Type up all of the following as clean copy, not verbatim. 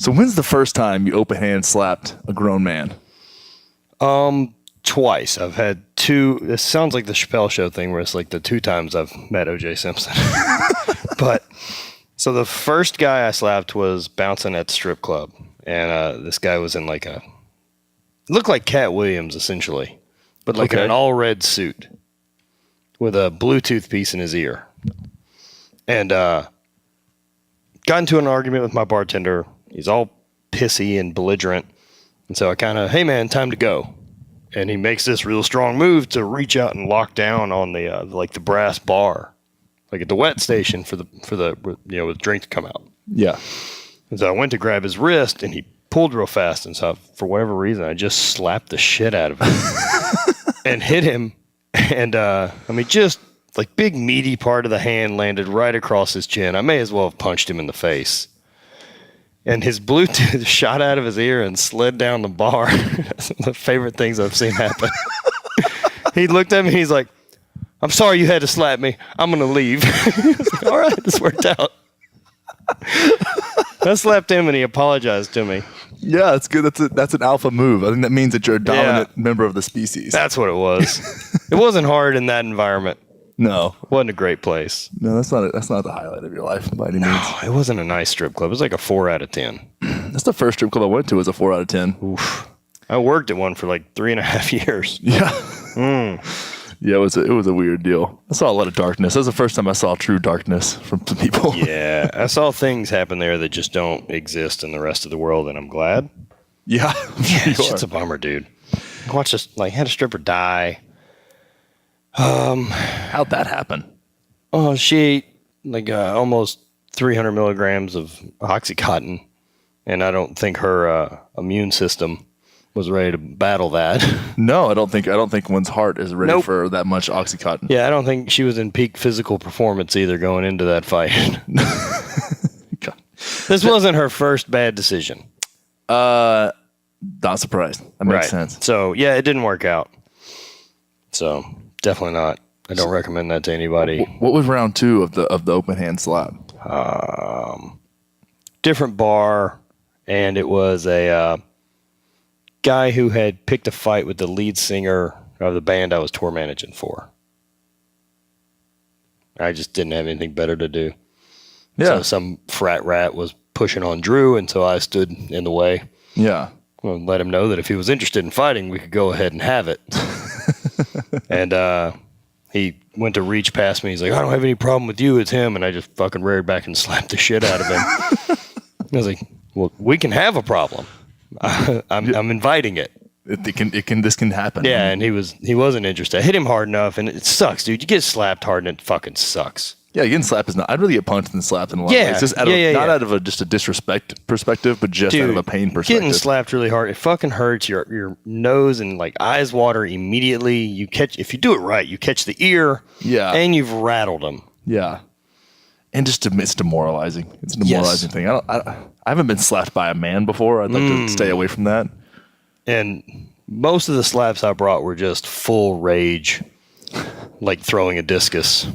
So when's the first time you open hand slapped a grown man? Twice. I've had two. This sounds like the Chappelle Show thing where it's like the 2 times I've met O.J. Simpson. But so the first guy I slapped was bouncing at the strip club. And this guy was in like looked like Cat Williams essentially, but like in an all red suit with a Bluetooth piece in his ear. And got into an argument with my bartender. He's all pissy and belligerent. And so I kind of, hey man, time to go. And he makes this real strong move to reach out and lock down on the like the brass bar, like at the wet station for the with drink to come out. Yeah. And so I went to grab his wrist and he pulled real fast. And so for whatever reason, I just slapped the shit out of him and hit him. And just like big meaty part of the hand landed right across his chin. I may as well have punched him in the face. And his Bluetooth shot out of his ear and slid down the bar. That's one of the favorite things I've seen happen. He looked at me and he's like, I'm sorry you had to slap me. I'm going to leave. I was like, all right, this worked out. I slapped him and he apologized to me. Yeah, that's good. That's an alpha move. I think that means that you're a dominant member of the species. That's what it was. It wasn't hard in that environment. No. It wasn't a great place. No, that's not the highlight of your life by any means. No, it wasn't a nice strip club. It was like a 4 out of 10. That's the first strip club I went to was a 4 out of 10. Oof. I worked at one for like 3.5 years. Yeah. Yeah, it was a weird deal. I saw a lot of darkness. That was the first time I saw true darkness from some people. Yeah, I saw things happen there that just don't exist in the rest of the world, and I'm glad. Yeah. It's a bummer, dude. I watched this, had a stripper die. How'd that happen? Oh, she ate almost 300 milligrams of Oxycontin, and I don't think her immune system was ready to battle that. No, I don't think one's heart is ready for that much Oxycontin. Yeah, I don't think she was in peak physical performance either going into that fight. This wasn't her first bad decision. Not surprised. That makes sense. So, yeah, it didn't work out. So, definitely not. I don't recommend that to anybody. What was round 2 of the open hand slap? Different bar, and it was a guy who had picked a fight with the lead singer of the band I was tour managing for. I just didn't have anything better to do. Yeah. So some frat rat was pushing on Drew, and so I stood in the way. Yeah. Well, let him know that if he was interested in fighting, we could go ahead and have it. And he went to reach past me. He's like, I don't have any problem with you. It's him. And I just fucking reared back and slapped the shit out of him. I was like, well, we can have a problem. I'm inviting it. This can happen. Yeah, and he wasn't interested. I hit him hard enough, and it sucks, dude. You get slapped hard, and it fucking sucks. Yeah, getting slapped is not. I'd really get punched and slapped in a lot of ways. Just out of just a disrust perspective, but just out of a pain perspective. Getting slapped really hard, it fucking hurts your nose and eyes water immediately. If you do it right, you catch the ear. Yeah, and you've rattled them. Yeah, and it's demoralizing. It's a demoralizing thing. I haven't been slapped by a man before. I'd like to stay away from that. And most of the slaps I brought were just full rage, like throwing a discus.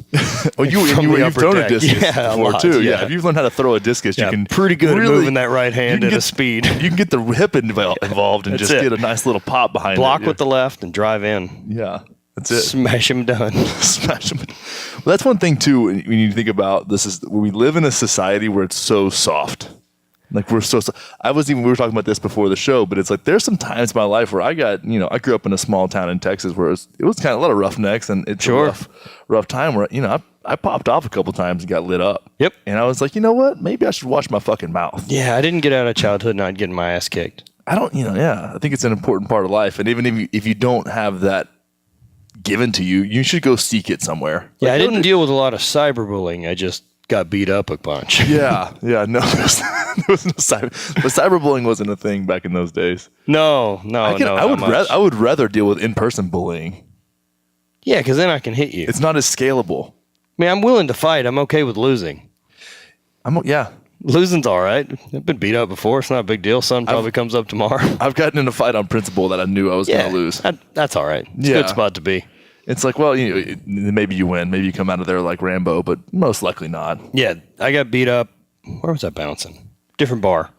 You've thrown a discus before too. Yeah, if you've learned how to throw a discus, you can pretty good at moving that right hand at a speed. You can get the hip involved and just get a nice little pop behind it. Block with the left and drive in. Yeah, that's it. Smash him done. Smash him. Well, that's one thing too. When you think about this, is we live in a society where it's so soft. Like we were talking about this before the show, but it's like there's some times in my life where I grew up in a small town in Texas where it was kind of a lot of roughnecks, and it's a rough time where I popped off a couple times and got lit up. Yep. And I was like, you know what? Maybe I should watch my fucking mouth. Yeah, I didn't get out of childhood not getting my ass kicked. I think it's an important part of life, and even if you don't have that given to you, you should go seek it somewhere. Yeah, I didn't deal with a lot of cyberbullying. I just got beat up a bunch. Yeah, no, there was no cyberbullying wasn't a thing back in those days. No. I would rather deal with in-person bullying. Yeah, because then I can hit you. It's not as scalable. I mean, I'm willing to fight. I'm okay with losing. Losing's all right. I've been beat up before. It's not a big deal. Sun probably comes up tomorrow. I've gotten in a fight on principle that I knew I was going to lose. That's all right. It's a good spot to be. It's like, well, maybe you win. Maybe you come out of there like Rambo, but most likely not. Yeah, I got beat up. Where was I bouncing? Different bar.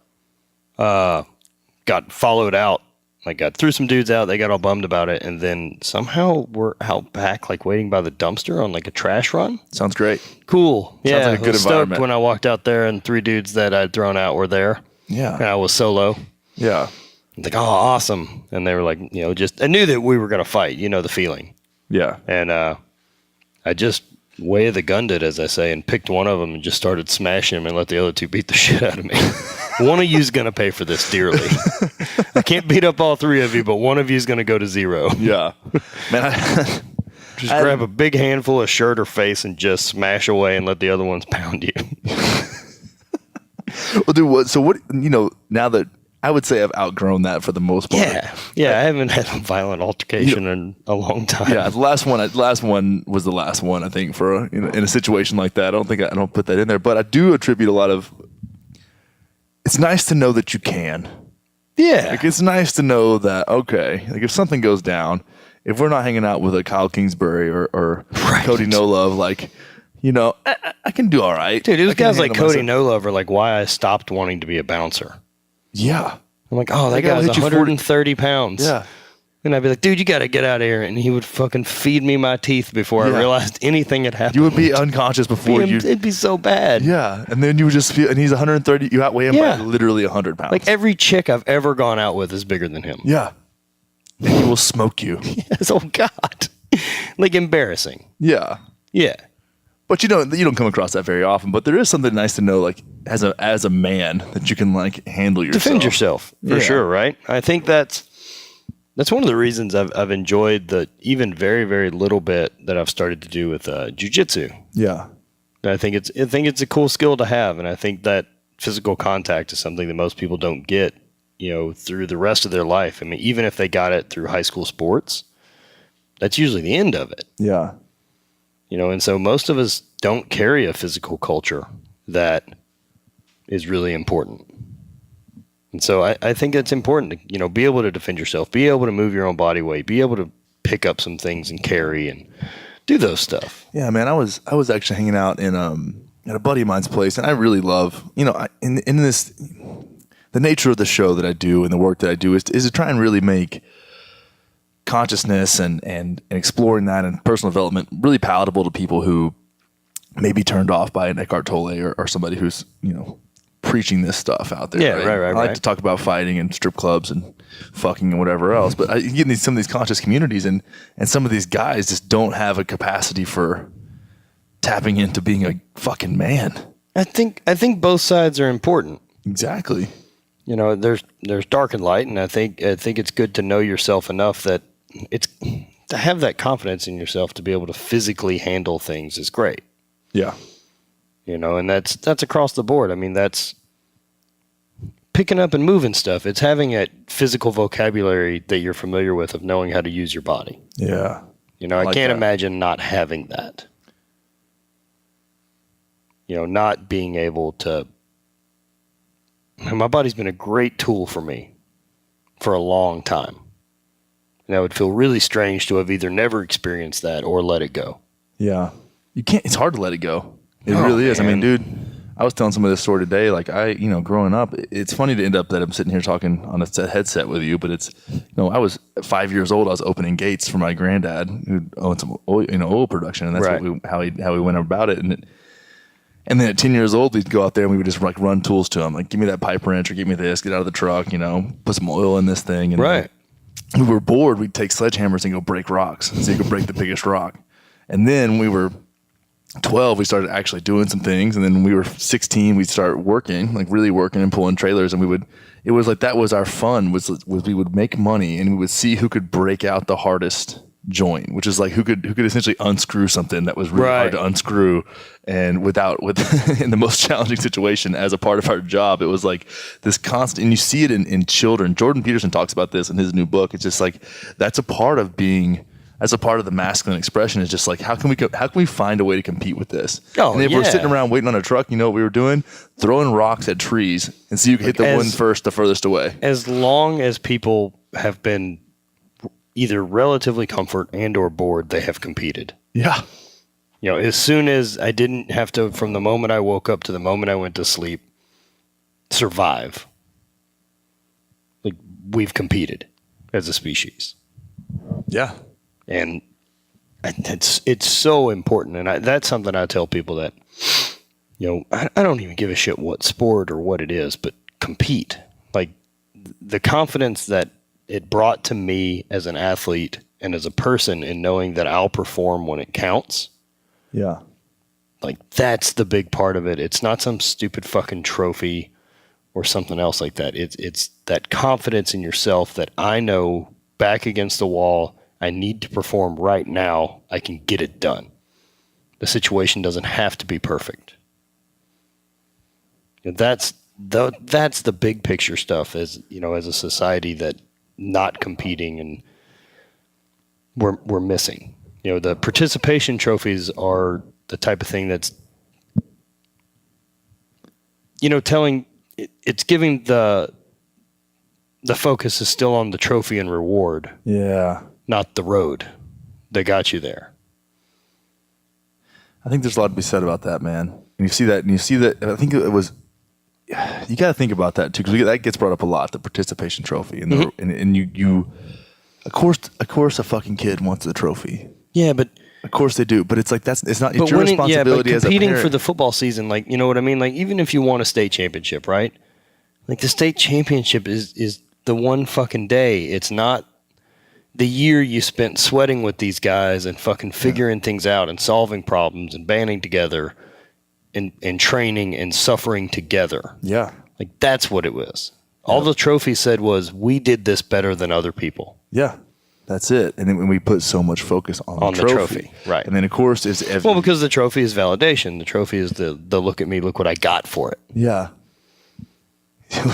got followed out. Like, got threw some dudes out. They got all bummed about it. And then somehow we're out back, like, waiting by the dumpster on, like, a trash run. Sounds great. Cool. Sounds like a good I was stoked environment. when I walked out there and 3 dudes that I'd thrown out were there. Yeah. And I was solo. Yeah. I was like, oh, awesome. And they were like, I knew that we were going to fight. You know the feeling. Yeah. And I just way of the gunned it, as I say, and picked one of them and just started smashing him and let the other 2 beat the shit out of me. One of you's going to pay for this dearly. I can't beat up all 3 of you, but one of you's going to go to 0. Yeah. Man, Just grab a big handful of shirt or face and just smash away and let the other ones pound you. well, dude, what, now that I would say I've outgrown that for the most part. Yeah. I haven't had a violent altercation in a long time. Yeah. The last one was the last one, I think, for in a situation like that. I don't put that in there, but I do attribute a lot of, it's nice to know that you can. Yeah. Like, it's nice to know that, okay, like if something goes down, if we're not hanging out with a Kyle Kingsbury or Cody No Love, like, I can do all right. Dude, those guys like Cody myself. No Love are like why I stopped wanting to be a bouncer. Yeah. I'm like, oh, that guy will guy's hit you 130 pounds. Yeah. And I'd be like, dude, you got to get out of here. And he would fucking feed me my teeth before I realized anything had happened. You would be unconscious before you. It'd be so bad. Yeah. And then you would just feel, and he's 130, you outweigh him by literally 100 pounds. Like every chick I've ever gone out with is bigger than him. Yeah. And he will smoke you. Yes, oh God. Like embarrassing. Yeah. Yeah. But you don't come across that very often. But there is something nice to know, like as a man, that you can like handle yourself. Defend yourself for sure, right? I think that's one of the reasons I've enjoyed the even very, very little bit that I've started to do with jiu-jitsu. Yeah. I think it's a cool skill to have, and I think that physical contact is something that most people don't get, through the rest of their life. I mean, even if they got it through high school sports, that's usually the end of it. Yeah. And so most of us don't carry a physical culture that is really important. And so I think it's important to, be able to defend yourself, be able to move your own body weight, be able to pick up some things and carry and do those stuff. Yeah, man, I was actually hanging out in at a buddy of mine's place, and I really love, in this, the nature of the show that I do and the work that I do is to try and really make consciousness and exploring that and personal development really palatable to people who may be turned off by an Eckhart Tolle or somebody who's, preaching this stuff out there. Yeah, right. I like to talk about fighting and strip clubs and fucking and whatever else, but I get in some of these conscious communities and some of these guys just don't have a capacity for tapping into being a fucking man. I think both sides are important. Exactly. There's dark and light, and I think it's good to know yourself enough that it's to have that confidence in yourself to be able to physically handle things is great. Yeah. And that's across the board. I mean, that's picking up and moving stuff. It's having a physical vocabulary that you're familiar with of knowing how to use your body. Yeah. I can't imagine not having that. Not being able to. My body's been a great tool for me for a long time. And I would feel really strange to have either never experienced that or let it go. Yeah. You can't, it's hard to let it go. It really is. I mean, dude, I was telling somebody this story today. Like growing up, it's funny to end up that I'm sitting here talking on a headset with you, but it's, I was 5 years old. I was opening gates for my granddad who owned some oil production. And that's right. how we went about it. And then at 10 years old, we'd go out there and we would just like run tools to him. Like, give me that pipe wrench or give me this, get out of the truck, put some oil in this thing. And right. we were bored. We'd take sledgehammers and go break rocks so you could break the biggest rock. And then we were 12, we started actually doing some things. And then when we were 16, we'd start working, like really working and pulling trailers. And it was like, that was our fun was we would make money and we would see who could break out the hardest joint, which is like who could essentially unscrew something that was really hard to unscrew, and with in the most challenging situation as a part of our job. It was like this constant, and you see it in children. Jordan Peterson talks about this in his new book. It's just like that's a part of being, as a part of the masculine expression, is just like how can we find a way to compete with this? And if we're sitting around waiting on a truck, what we were doing? Throwing rocks at trees and see who could hit the one first, the furthest away. As long as people have been either relatively comfort and or bored, they have competed. Yeah. As soon as I didn't have to, from the moment I woke up to the moment I went to sleep, survive. Like, we've competed as a species. Yeah. And it's so important. And that's something I tell people that, I don't even give a shit what sport or what it is, but compete. Like, the confidence that it brought to me as an athlete and as a person in knowing that I'll perform when it counts. Yeah. Like, that's the big part of it. It's not some stupid fucking trophy or something else like that. It's that confidence in yourself that I know back against the wall, I need to perform right now. I can get it done. The situation doesn't have to be perfect. That's the big picture stuff as a society that not competing and we're missing. The participation trophies are the type of thing that's, telling, it's giving the focus is still on the trophy and reward. Yeah. Not the road that got you there. I think there's a lot to be said about that, man. And you see that, I think it was, you got to think about that too, because that gets brought up a lot, the participation trophy. And, and you of course a fucking kid wants a trophy. Yeah, but of course they do, but it's like it's your responsibility as a parent. Competing for the football season, like, you know what I mean? Like, even if you won a state championship, right? Like, the state championship is the one fucking day. It's not the year you spent sweating with these guys and fucking figuring things out and solving problems and banding together and training and suffering together. Yeah. Like, that's what it was. All the trophy said was, we did this better than other people. Yeah. That's it. And then when we put so much focus on the trophy. Right. And then, of course, because the trophy is validation. The trophy is the look at me, look what I got for it. Yeah.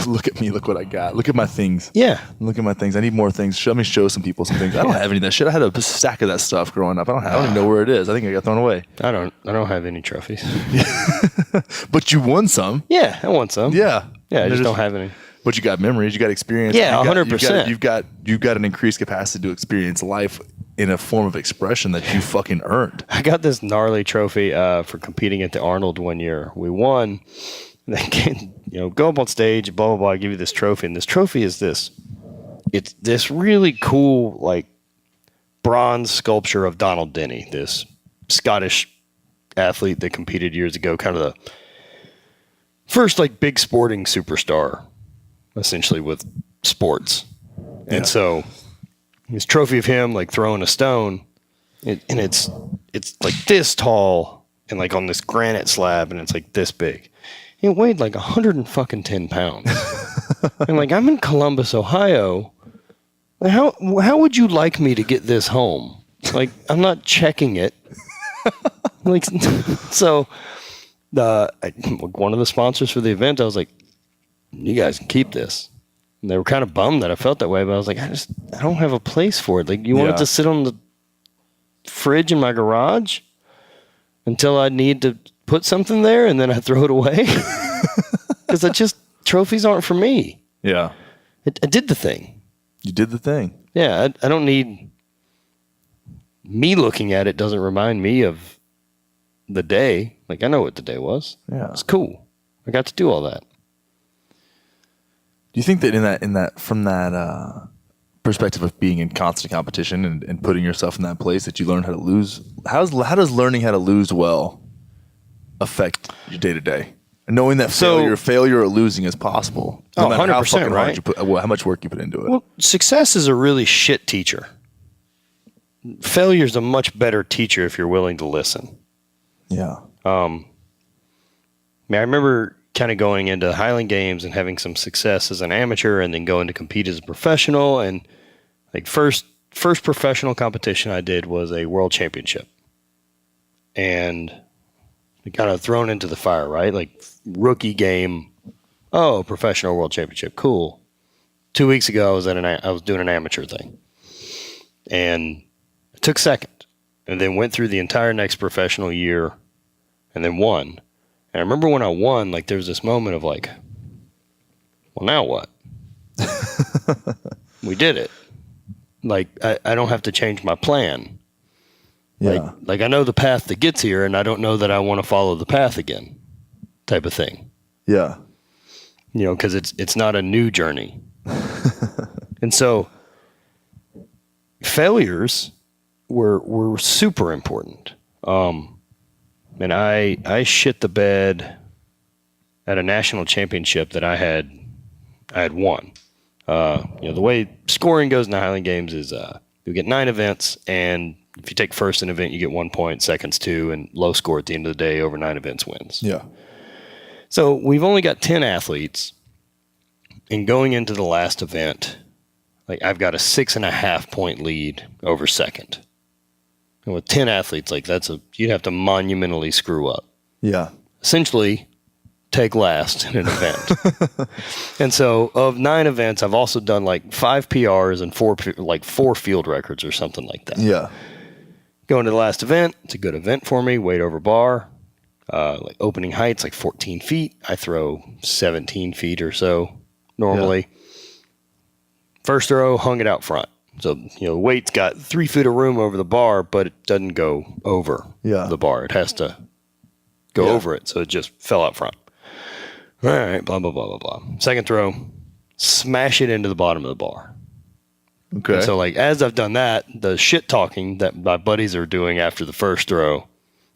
Look at me, look what I got. Look at my things. Yeah. Look at my things. I need more things. Let me show some people some things. I don't have any of that shit. I had a stack of that stuff growing up. I don't even know where it is. I think I got thrown away. I don't have any trophies. But you won some. Yeah, I won some. Yeah. Yeah, I just don't have any. But you got memories, you got experience. Yeah, 100%. You've got an increased capacity to experience life in a form of expression that you fucking earned. I got this gnarly trophy for competing at the Arnold one year. We won. And then, go up on stage, blah, blah, blah, I give you this trophy. And this trophy is it's this really cool, like, bronze sculpture of Donald Denny, this Scottish athlete that competed years ago, kind of the first, like, big sporting superstar, essentially, with sports. Yeah. And so this trophy of him, like, throwing a stone, and it's like this tall and, like, on this granite slab, and it's like this big. It weighed like 110 pounds. And, like, I'm in Columbus, Ohio. How would you like me to get this home? Like, I'm not checking it. Like, so one of the sponsors for the event, I was like, you guys can keep this. And they were kind of bummed that I felt that way, but I was like, I don't have a place for it. Like, you want it to sit on the fridge in my garage until I need to put something there and then I throw it away? Because trophies aren't for me. Yeah. I did the thing. You did the thing. Yeah, I don't need... Me looking at it doesn't remind me of the day. Like, I know what the day was. Yeah. It's cool. I got to do all that. Do you think that from that perspective of being in constant competition and putting yourself in that place that you learn how to lose? How does learning how to lose well affect your day to day? Knowing that failure or losing is possible. No matter 100%, right? How much work you put into it. Well, success is a really shit teacher. Failure is a much better teacher if you're willing to listen. Yeah. I remember kind of going into Highland Games and having some success as an amateur and then going to compete as a professional. And, like, first professional competition I did was a world championship. And kind of thrown into the fire, right? Like, rookie game. Oh, professional world championship. Cool. 2 weeks ago, I was doing an amateur thing. And I took second. And then went through the entire next professional year and then won. And I remember when I won, like, there was this moment of like, well, now what? We did it. Like, I don't have to change my plan. Yeah. Like I know the path that gets here, and I don't know that I want to follow the path again, type of thing. Yeah. Because it's not a new journey. And so failures were super important. And I shit the bed at a national championship that I had won. The way scoring goes in the Highland Games is you get 9 events, and if you take first in an event, you get 1 point, seconds 2, and low score at the end of the day over 9 events wins. Yeah. So we've only got 10 athletes, and going into the last event, like I've got a 6.5 point lead over second. And with 10 athletes, like you'd have to monumentally screw up. Yeah. Essentially, take last in an event. And so of 9 events, I've also done like 5 PRs and 4 field records or something like that. Yeah. Going to the last event, it's a good event for me. Weight over bar, like opening heights, like 14 feet. I throw 17 feet or so normally. Yeah. First throw, hung it out front. So, weight's got 3 feet of room over the bar, but it doesn't go over the bar. It has to go over it. So it just fell out front. All right, blah, blah, blah, blah, blah. Second throw, smash it into the bottom of the bar. Okay. And so, like, as I've done that, the shit talking that my buddies are doing after the first throw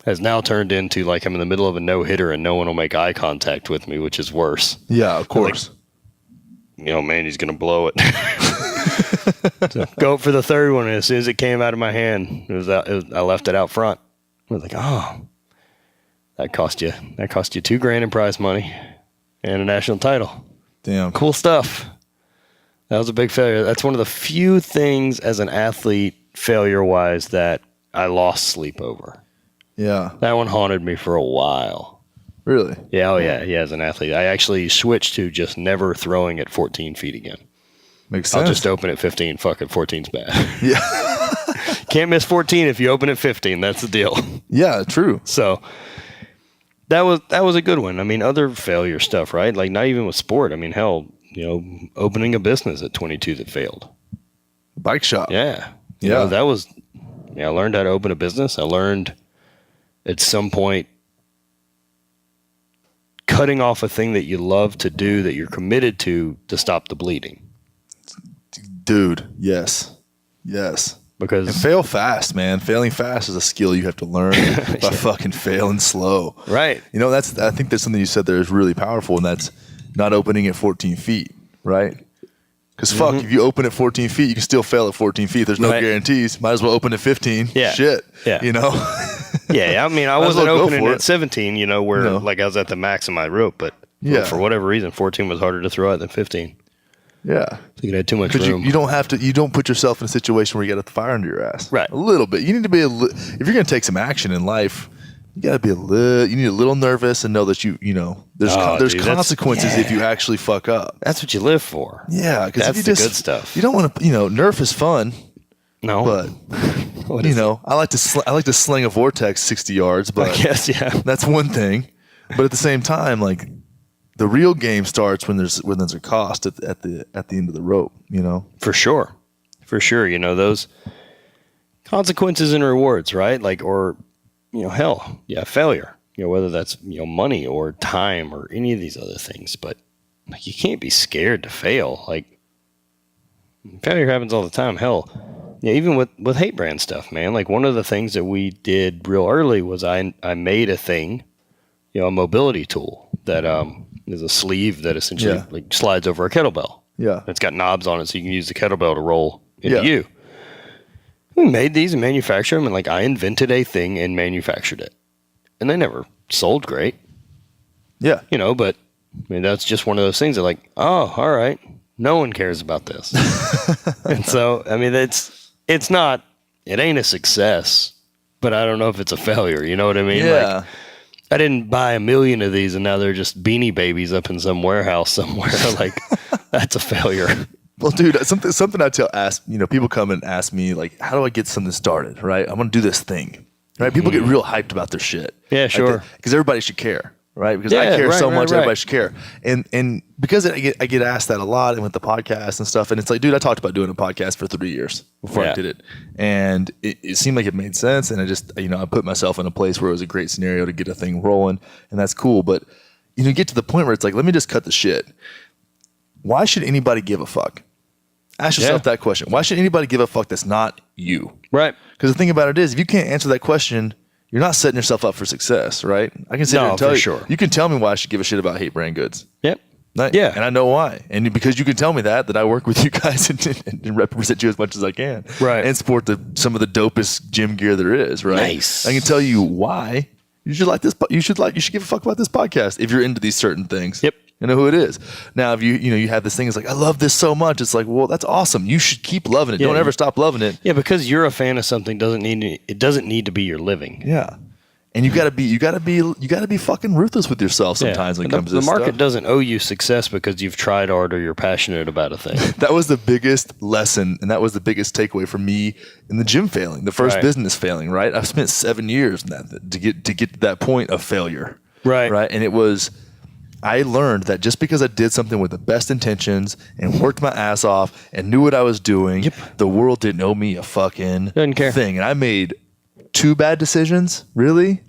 has now turned into, like, I'm in the middle of a no-hitter and no one will make eye contact with me, which is worse. Yeah, of course. Like, man, he's going to blow it. So go for the third one, and as soon as it came out of my hand, I left it out front. I was like, that cost you $2,000 in prize money and a national title. Damn. Cool stuff. That was a big failure. That's one of the few things as an athlete, failure-wise, that I lost sleep over. Yeah. That one haunted me for a while. Really? Yeah, as an athlete. I actually switched to just never throwing at 14 feet again. Makes sense. I'll just open at 15. Fuck it, 14's bad. Yeah. Can't miss 14 if you open at 15. That's the deal. Yeah, true. So that was a good one. I mean, other failure stuff, right? Like not even with sport. I mean, hell, opening a business at 22 that failed. Bike shop. Yeah. That was, I learned how to open a business. I learned at some point cutting off a thing that you love to do, that you're committed to stop the bleeding. Dude, yes. Yes. Because and fail fast, man. Failing fast is a skill you have to learn by fucking failing slow. Right. I think there's something you said there is really powerful, and that's not opening at 14 feet, right? Because if you open at 14 feet, you can still fail at 14 feet. There's no guarantees. Might as well open at 15. Yeah. Shit. Yeah. Yeah, I mean, I wasn't opening at 17, where like I was at the max of my rope, but for whatever reason, 14 was harder to throw at than 15. Yeah. I think it had too much room. You don't put yourself in a situation where you got the fire under your ass. Right. A little bit. You need to be if you're going to take some action in life, you got to be you need a little nervous and know that there's consequences if you actually fuck up. That's what you live for. Yeah. Because that's the good stuff. You don't want to, Nerf is fun. No. But, I like to sling a vortex 60 yards, but I guess, yeah. That's one thing. But at the same time, like, the real game starts when there's a cost at the end of the rope, For sure. Those consequences and rewards, right? Like, or, failure, whether that's, money or time or any of these other things, but like, you can't be scared to fail. Like, failure happens all the time. Hell, even with HVIII Brand stuff, man, like one of the things that we did real early was I made a thing, a mobility tool that, is a sleeve that essentially like slides over a kettlebell. Yeah. It's got knobs on it so you can use the kettlebell to roll into you. We made these and manufactured them, and like I invented a thing and manufactured it. And they never sold great. Yeah. But I mean that's just one of those things that like, oh, all right. No one cares about this. And so I mean it ain't a success, but I don't know if it's a failure. You know what I mean? Yeah. Like, I didn't buy 1 million of these and now they're just Beanie Babies up in some warehouse somewhere. Like, that's a failure. Well, dude, something I ask, people come and ask me, like, how do I get something started, right? I want to do this thing, right? People get real hyped about their shit. Yeah, sure. Because everybody should care, right? Because I care so much, everybody should care. And because I get asked that a lot and with the podcast and stuff, and it's like, dude, I talked about doing a podcast for 3 years before I did it. And it seemed like it made sense. And I just, I put myself in a place where it was a great scenario to get a thing rolling. And that's cool. But, you get to the point where it's like, let me just cut the shit. Why should anybody give a fuck? Ask yourself that question. Why should anybody give a fuck that's not you? Right. Because the thing about it is, if you can't answer that question, you're not setting yourself up for success, right? I can sit here and tell you. Sure. You can tell me why I should give a shit about HVIII Brand Goods. Yep. Yeah. And I know why. And because you can tell me that I work with you guys and represent you as much as I can. Right. And sport some of the dopest gym gear there is, right? Nice. I can tell you why you should like this. You should give a fuck about this podcast if you're into these certain things. Yep. You know who it is. Now, if you have this thing, it's like, I love this so much. It's like, well, that's awesome. You should keep loving it. Don't ever stop loving it. Yeah, because you're a fan of something doesn't need to be your living. Yeah. And you gotta be fucking ruthless with yourself sometimes when it comes to this stuff. The market stuff. doesn't owe you success because you've tried hard or you're passionate about a thing. That was the biggest lesson, and that was the biggest takeaway for me in the gym failing, the first business failing. Right, I've spent 7 years in that to get to that point of failure. Right, and I learned that just because I did something with the best intentions and worked my ass off and knew what I was doing, the world didn't owe me a fucking thing. And I made 2 bad decisions, really,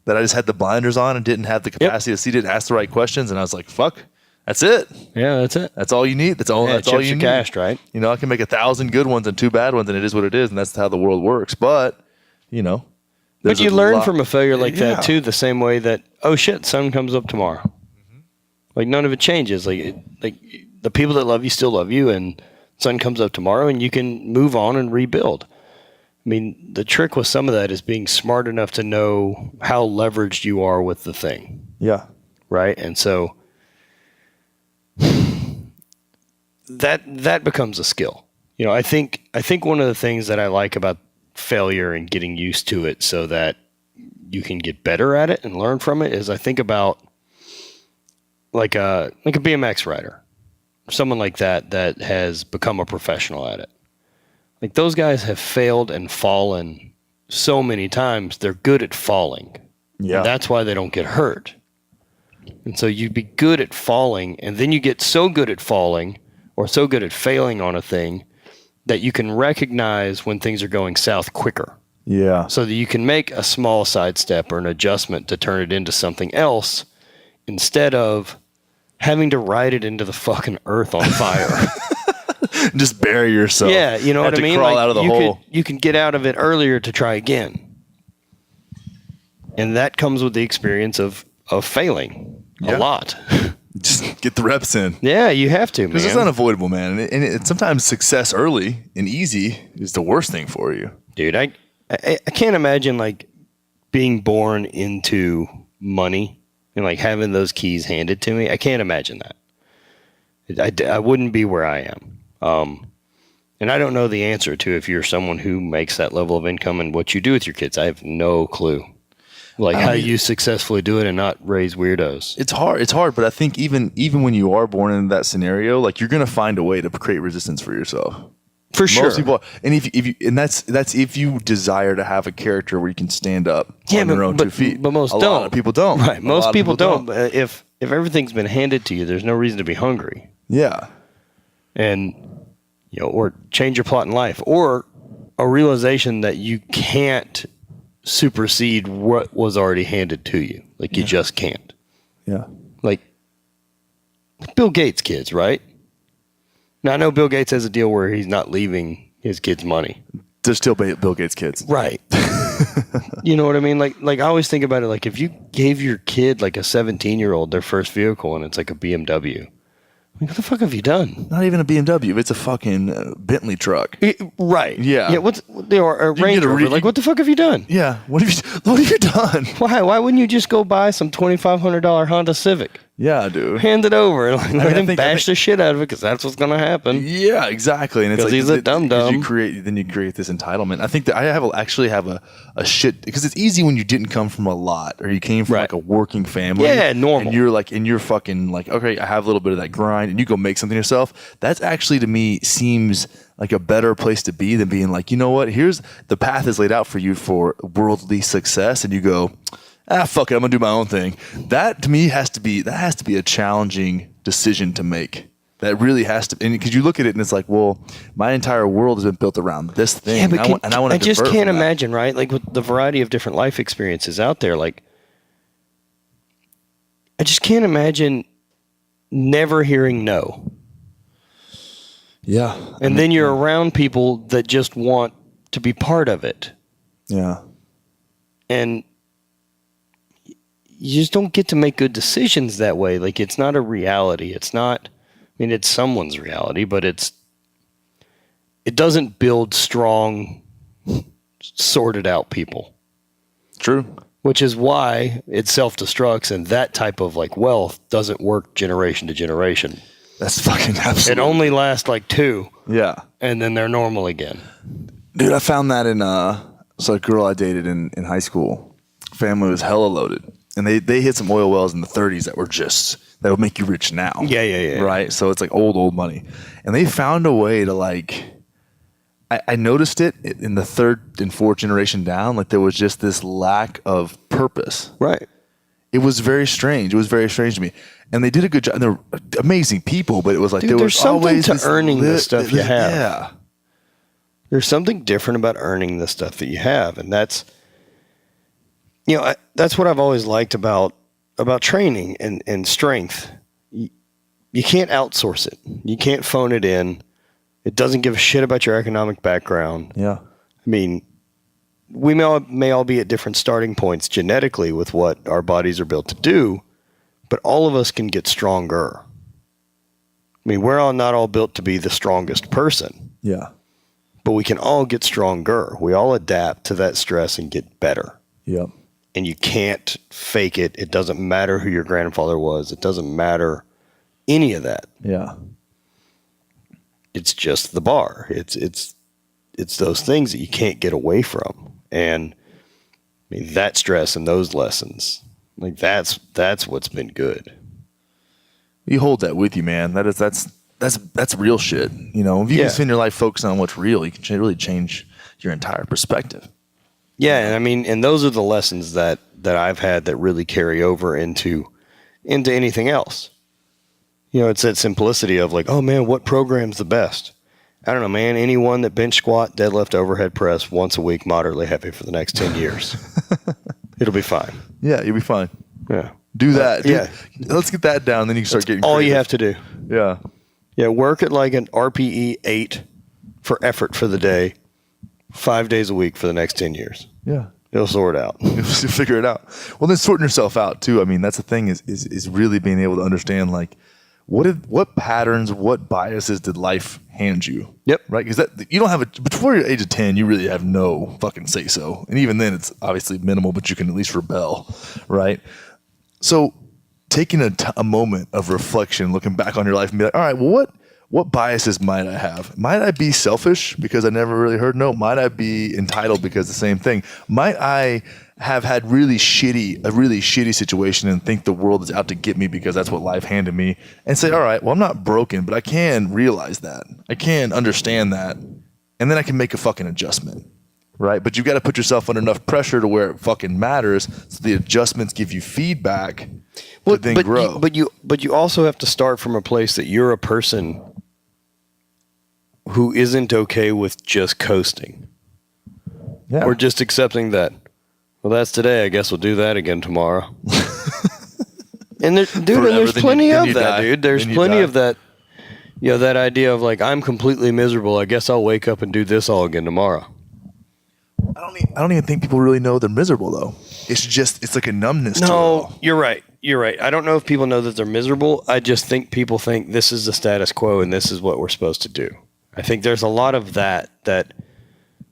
that I just had the blinders on and didn't have the capacity to see, didn't ask the right questions. And I was like, fuck, that's it. Yeah, that's it. That's all you need. That's all you need. Cashed, right? I can make 1,000 good ones and 2 bad ones, and it is what it is. And that's how the world works. But, but you learn from a failure like that too, the same way that, oh shit, sun comes up tomorrow. Like none of it changes. Like the people that love you still love you, and sun comes up tomorrow, and you can move on and rebuild. I mean, the trick with some of that is being smart enough to know how leveraged you are with the thing. Yeah. Right. And so that becomes a skill. I think one of the things that I like about failure and getting used to it so that you can get better at it and learn from it is I think about like a BMX rider, someone like that has become a professional at it. Like those guys have failed and fallen so many times. They're good at falling. Yeah. And that's why they don't get hurt. And so you'd be good at falling, and then you get so good at falling or so good at failing on a thing that you can recognize when things are going south quicker. Yeah. So that you can make a small sidestep or an adjustment to turn it into something else instead of having to ride it into the fucking earth on fire. Just bury yourself. Yeah, you know what I mean? Crawl out of the hole. You can get out of it earlier to try again. And that comes with the experience of failing a lot. Just get the reps in. Yeah, you have to, man. Because it's unavoidable, man. And sometimes success early and easy is the worst thing for you. Dude, I can't imagine like being born into money and like having those keys handed to me. I can't imagine that. I wouldn't be where I am. And I don't know the answer to if you're someone who makes that level of income and what you do with your kids. I have no clue. Like how you successfully do it and not raise weirdos. It's hard, but I think even when you are born into that scenario, like you're gonna find a way to create resistance for yourself. For sure. Most people, and if you that's if you desire to have a character where you can stand up on your own 2 feet. But most don't. A lot of people don't. Right. Most people don't. If everything's been handed to you, there's no reason to be hungry. Yeah. And or change your plot in life, or a realization that you can't supersede what was already handed to you. Like you just can't. Yeah. Like Bill Gates' kids, right? Now I know Bill Gates has a deal where he's not leaving his kids money. They're still Bill Gates' kids. Right. You know what I mean? Like I always think about it, like if you gave your kid like a 17-year-old their first vehicle and it's like a BMW, like, what the fuck have you done? Not even a BMW. It's a fucking Bentley truck. Right. Yeah. Yeah. Or a Range Rover. Like, what the fuck have you done? Yeah. What have you done? Why wouldn't you just go buy some $2,500 Honda Civic? Yeah, dude. Hand it over. Let him bash the shit out of it because that's what's going to happen. Yeah, exactly. And it's like he's a dum-dum. You create this entitlement. I think that I actually have a shit because it's easy when you didn't come from a lot or you came from like a working family. Yeah, normal. And you're fucking like, okay, I have a little bit of that grind and you go make something yourself. That's actually to me seems like a better place to be than being like, you know what? Here's the path is laid out for you for worldly success. And you go, fuck it, I'm gonna do my own thing. That to me has to be a challenging decision to make. That really has to, and because you look at it and it's like, well, my entire world has been built around this thing. Yeah, but I just can't imagine, right? Like with the variety of different life experiences out there, like I just can't imagine never hearing no. Yeah. And then you're around people that just want to be part of it. Yeah. And you just don't get to make good decisions that way. Like, it's not a reality. It's not, I mean, it's someone's reality, but it doesn't build strong, sorted out people. True. Which is why it self-destructs, and that type of like wealth doesn't work generation to generation. That's fucking absolutely. It only lasts like 2. Yeah. And then they're normal again. Dude, I found that in so a girl I dated in high school, family was hella loaded. And they hit some oil wells in the 30s that were that would make you rich now. Yeah. Right? So it's like old money. And they found a way to like, I noticed it in the 3rd and 4th generation down, like there was just this lack of purpose. Right. It was very strange. It was very strange to me. And they did a good job. They're amazing people, but it was like, Dude, there there's was something always to earning the stuff you have. Yeah. There's something different about earning the stuff that you have. And that's, that's what I've always liked about training and strength. You can't outsource it. You can't phone it in. It doesn't give a shit about your economic background. Yeah. I mean, we may all be at different starting points genetically with what our bodies are built to do, but all of us can get stronger. I mean, we're not all built to be the strongest person. Yeah. But we can all get stronger. We all adapt to that stress and get better. Yep. And you can't fake it. It doesn't matter who your grandfather was. It doesn't matter any of that. Yeah. It's just the bar. It's those things that you can't get away from. And I mean, that stress and those lessons, like that's what's been good. You hold that with you, man. That's real shit. If you can spend your life focusing on what's real, you can really change your entire perspective. Yeah, and I mean, and those are the lessons that I've had that really carry over into anything else. It's that simplicity of like, oh man, what program's the best? I don't know, man. Anyone that bench squat, deadlift, overhead press once a week, moderately heavy for the next 10 years. It'll be fine. Yeah, you'll be fine. Yeah. Do that. Yeah. Let's get that down. Then you can start getting all creative. you have to do. Yeah. Yeah. Work at like an RPE 8 for effort for the day, 5 days a week for the next 10 years. Yeah. It'll sort out. You'll figure it out. Well, then sorting yourself out too. I mean, that's the thing is really being able to understand like what patterns, what biases did life hand you? Yep. Right? Because you don't have before your age of 10, you really have no fucking say so. And even then it's obviously minimal, but you can at least rebel. Right? So taking a moment of reflection, looking back on your life and be like, all right, well, what biases might I have? Might I be selfish because I never really heard no? Might I be entitled because the same thing? Might I have had a really shitty situation and think the world is out to get me because that's what life handed me, and say, all right, well, I'm not broken, but I can realize that. I can understand that, and then I can make a fucking adjustment, right? But you've got to put yourself under enough pressure to where it fucking matters, so the adjustments give you feedback to then grow. But you also have to start from a place that you're a person who isn't okay with just coasting. Yeah. Or just accepting that, well, that's today. I guess we'll do that again tomorrow. And there's plenty of that, dude. There's plenty of that, that idea of like, I'm completely miserable. I guess I'll wake up and do this all again tomorrow. I don't even think people really know they're miserable though. It's like a numbness to it all. You're right. I don't know if people know that they're miserable. I just think people think this is the status quo and this is what we're supposed to do. I think there's a lot of that,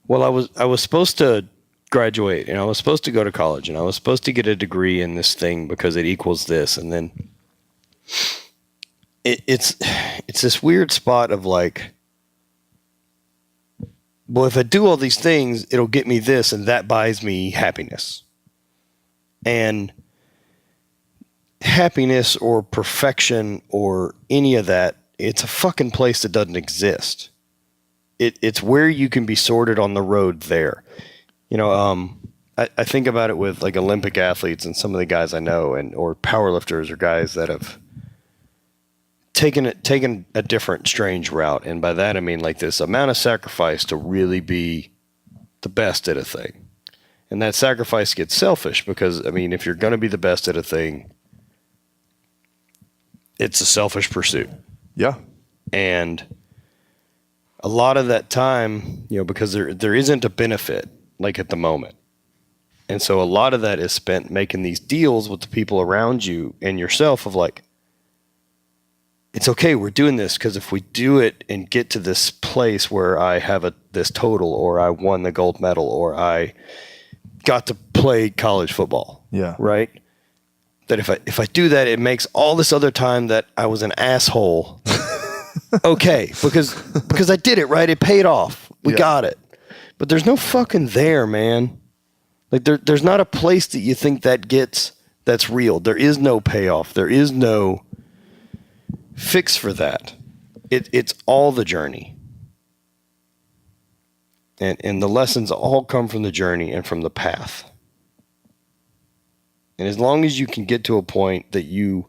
well, I was supposed to graduate and I was supposed to go to college and I was supposed to get a degree in this thing because it equals this. And then it's this weird spot of like, well, if I do all these things, it'll get me this and that buys me happiness. And happiness or perfection or any of that, it's a fucking place that doesn't exist. It's where you can be sorted on the road there. I think about it with like Olympic athletes and some of the guys I know, or powerlifters or guys that have taken a different strange route. And by that, I mean like this amount of sacrifice to really be the best at a thing. And that sacrifice gets selfish because, I mean, if you're going to be the best at a thing, it's a selfish pursuit. Yeah. And a lot of that time, because there isn't a benefit like at the moment. And so a lot of that is spent making these deals with the people around you and yourself of like, it's okay, we're doing this because if we do it and get to this place where I have this total, or I won the gold medal, or I got to play college football. Yeah. Right? That if I do that, it makes all this other time that I was an asshole okay, because I did it, right? It paid off. We got it. But there's no fucking there, man. Like there's not a place that you think that's real. There is no payoff. There is no fix for that. It's all the journey. And the lessons all come from the journey and from the path. And as long as you can get to a point that you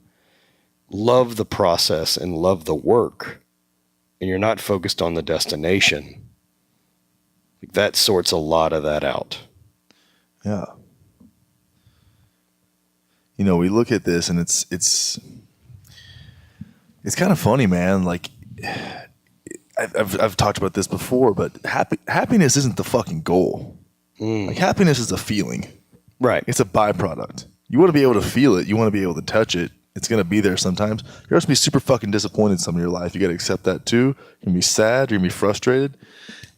love the process and love the work, and you're not focused on the destination, that sorts a lot of that out. Yeah. We look at this and it's kind of funny, man. Like I've talked about this before, but happiness isn't the fucking goal. Like happiness is a feeling. Right. It's a byproduct. You want to be able to feel it. You want to be able to touch it. It's going to be there sometimes. You're going to be super fucking disappointed in some of your life. You got to accept that too. You're going to be sad. You're going to be frustrated.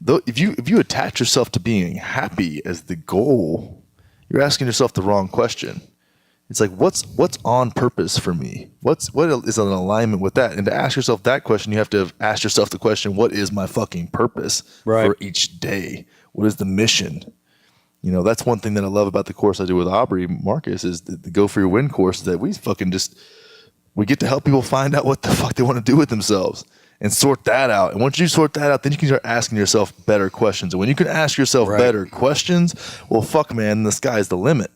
Though, if you attach yourself to being happy as the goal, you're asking yourself the wrong question. It's like, what's on purpose for me? What is in alignment with that? And to ask yourself that question, you have to ask yourself the question, what is my fucking purpose for each day? What is the mission? That's one thing that I love about the course I do with Aubrey Marcus is the Go For Your Win course, that we fucking we get to help people find out what the fuck they want to do with themselves and sort that out. And once you sort that out, then you can start asking yourself better questions. And when you can ask yourself better questions, well, fuck, man, the sky's the limit.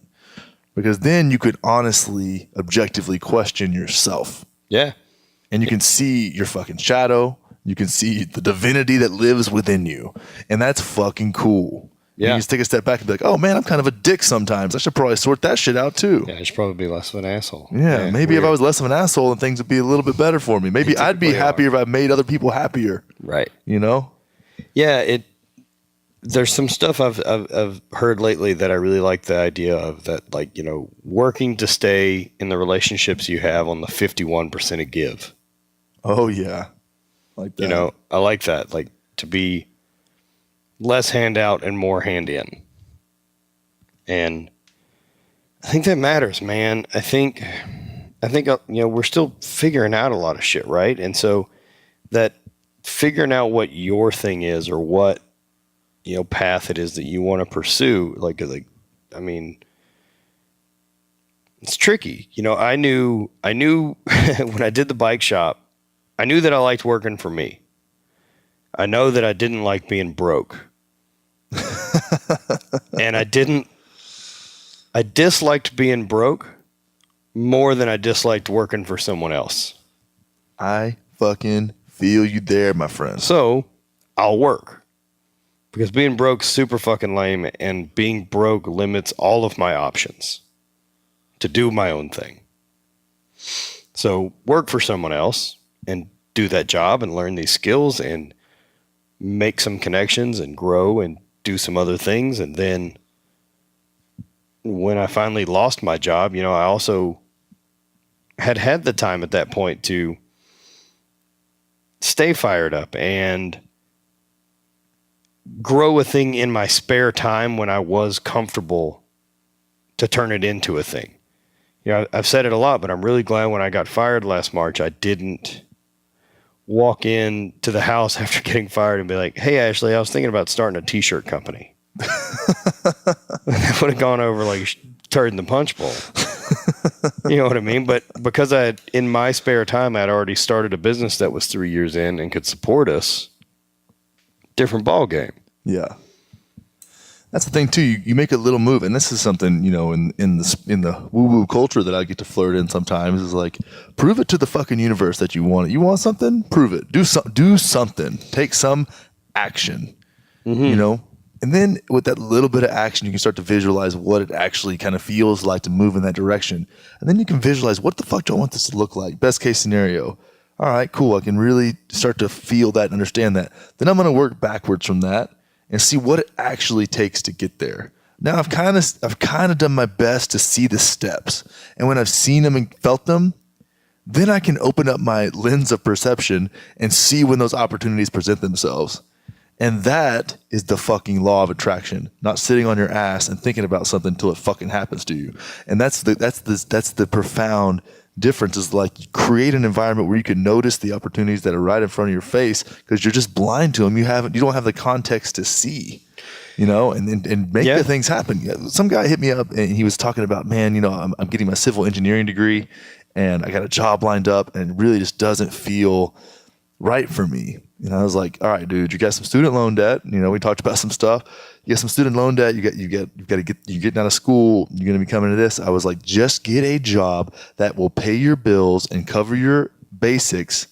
Because then you could honestly, objectively question yourself. Yeah. And you can see your fucking shadow. You can see the divinity that lives within you. And that's fucking cool. Yeah. You just take a step back and be like, oh man, I'm kind of a dick sometimes. I should probably sort that shit out too. Yeah, I should probably be less of an asshole. Yeah, maybe weird. If I was less of an asshole, then things would be a little bit better for me. Maybe I'd be happier if I made other people happier. Right. Yeah, there's some stuff I've heard lately that I really like the idea of, that like, working to stay in the relationships you have on the 51% of give. Oh yeah. Like that. I like that. Like to be less hand out and more hand in. And I think that matters, man. I think we're still figuring out a lot of shit, right? And so that figuring out what your thing is, or what path it is that you want to pursue, I mean, it's tricky. I knew when I did the bike shop, I knew that I liked working for me. I know that I didn't like being broke. And I disliked being broke more than I disliked working for someone else. I fucking feel you there, my friend. So I'll work, because being broke's super fucking lame, and being broke limits all of my options to do my own thing. So work for someone else and do that job and learn these skills and make some connections and grow and do some other things. And then when I finally lost my job, I also had the time at that point to stay fired up and grow a thing in my spare time when I was comfortable to turn it into a thing. I've said it a lot, but I'm really glad when I got fired last March, I didn't walk in to the house after getting fired and be like, hey, Ashley, I was thinking about starting a t-shirt company. That would have gone over like turd in the punch bowl. You know what I mean? But because in my spare time, I'd already started a business that was 3 years in and could support us. Different ball game. Yeah. That's the thing too. You make a little move, and this is something, in the woo-woo culture that I get to flirt in sometimes, is like, prove it to the fucking universe that you want it. You want something? Prove it. Do something. Take some action. Mm-hmm. And then with that little bit of action, you can start to visualize what it actually kind of feels like to move in that direction. And then you can visualize, what the fuck do I want this to look like? Best case scenario, all right, cool. I can really start to feel that and understand that. Then I'm going to work backwards from that and see what it actually takes to get there. Now I've kind of done my best to see the steps. And when I've seen them and felt them, then I can open up my lens of perception and see when those opportunities present themselves. And that is the fucking law of attraction, not sitting on your ass and thinking about something until it fucking happens to you. And that's the profound difference, is like, you create an environment where you can notice the opportunities that are right in front of your face because you're just blind to them. You don't have the context to see, and make the things happen. Some guy hit me up and he was talking about, man, I'm getting my civil engineering degree and I got a job lined up and it really just doesn't feel right for me. And I was like, all right, dude, you got some student loan debt. We talked about some stuff. You got some student loan debt. You're getting out of school. You're going to be coming to this. I was like, just get a job that will pay your bills and cover your basics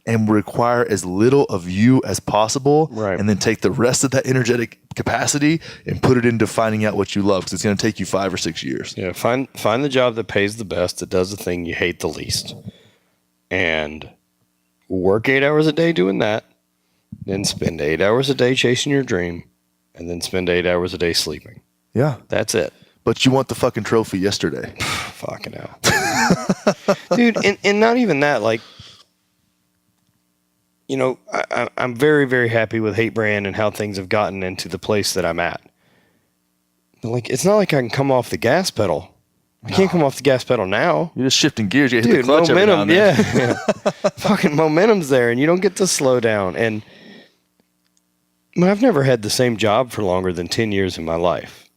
and require as little of you as possible. Right. And then take the rest of that energetic capacity and put it into finding out what you love, because it's going to take you 5 or 6 years. Yeah. Find the job that pays the best, that does the thing you hate the least, and work 8 hours a day doing that, then spend 8 hours a day chasing your dream, and then spend 8 hours a day sleeping. Yeah. That's it. But you want the fucking trophy yesterday. Fucking hell. Dude, and not even that, like, I'm very, very happy with HVIII Brand and how things have gotten into the place that I'm at. But like, it's not like I can come off the gas pedal. I can't come off the gas pedal now. You're just shifting gears. You hit the clutch momentum, every now and then. yeah. Fucking momentum's there, and you don't get to slow down. And I've never had the same job for longer than 10 years in my life.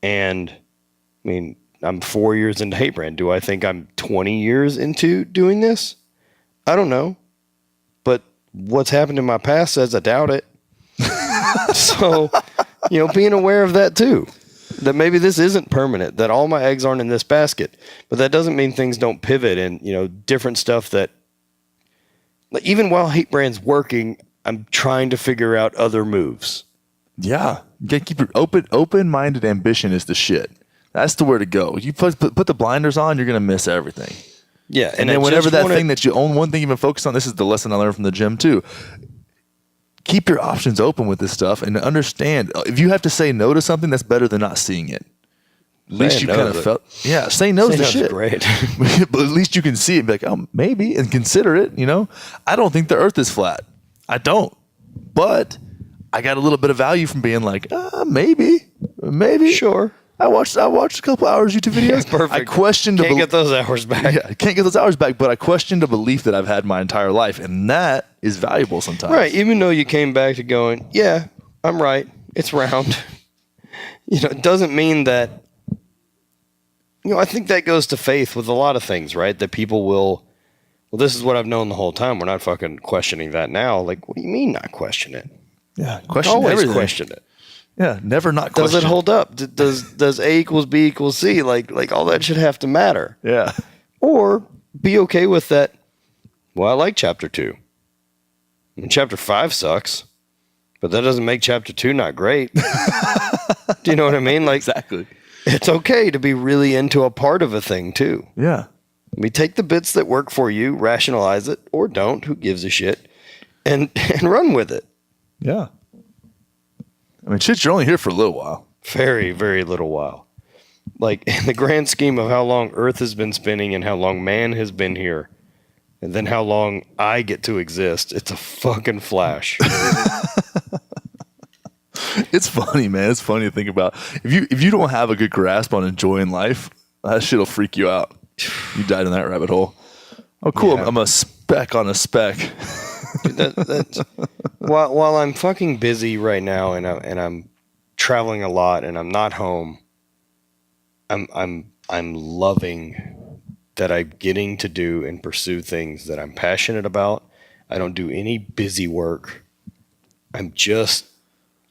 And I mean, I'm 4 years into HVIII Brand. Do I think I'm 20 years into doing this? I don't know. But what's happened in my past says I doubt it. So, being aware of that too. That maybe this isn't permanent, that all my eggs aren't in this basket. But that doesn't mean things don't pivot and, different stuff that, like, even while HVIII Brand's working, I'm trying to figure out other moves. Yeah. You got to keep your open-minded ambition is the shit. That's the where to go. You put the blinders on, you're going to miss everything. Yeah. And then whenever that thing that you own, one thing you've been focused on, this is the lesson I learned from the gym too. Keep your options open with this stuff and understand, if you have to say no to something, that's better than not seeing it. At least you kind of felt, say no to the shit. Great. But at least you can see it and be like, oh, maybe, and consider it, I don't think the earth is flat. I don't. But I got a little bit of value from being like, maybe. Sure. I watched a couple hours YouTube videos. Yeah, perfect. I questioned can't get those hours back. Yeah, I can't get those hours back, but I questioned a belief that I've had my entire life, and that is valuable sometimes. Right, even though you came back to going, yeah, I'm right, it's round. It doesn't mean that, I think that goes to faith with a lot of things, right? That people will, this is what I've known the whole time. We're not fucking questioning that now. Like, what do you mean not question it? Yeah, question always everything. Question it. Yeah, never not question. Does it hold up? Does A equals B equals C? Like all that should have to matter. Yeah. Or be okay with that. Well, I like chapter 2. And chapter 5 sucks, but that doesn't make chapter 2 not great. Do you know what I mean? Like, exactly. It's okay to be really into a part of a thing too. Yeah. I mean, take the bits that work for you, rationalize it, or don't. Who gives a shit? And run with it. Yeah. I mean, shit, you're only here for a little while. Very, very little while. Like, in the grand scheme of how long Earth has been spinning and how long man has been here, and then how long I get to exist, it's a fucking flash. It's funny, man. It's funny to think about. If you don't have a good grasp on enjoying life, that shit'll freak you out. You died in that rabbit hole. Oh, cool. Yeah. I'm a speck on a speck. Dude, while I'm fucking busy right now and I'm traveling a lot and I'm not home, I'm loving that I'm getting to do and pursue things that I'm passionate about. I don't do any busy work. I'm just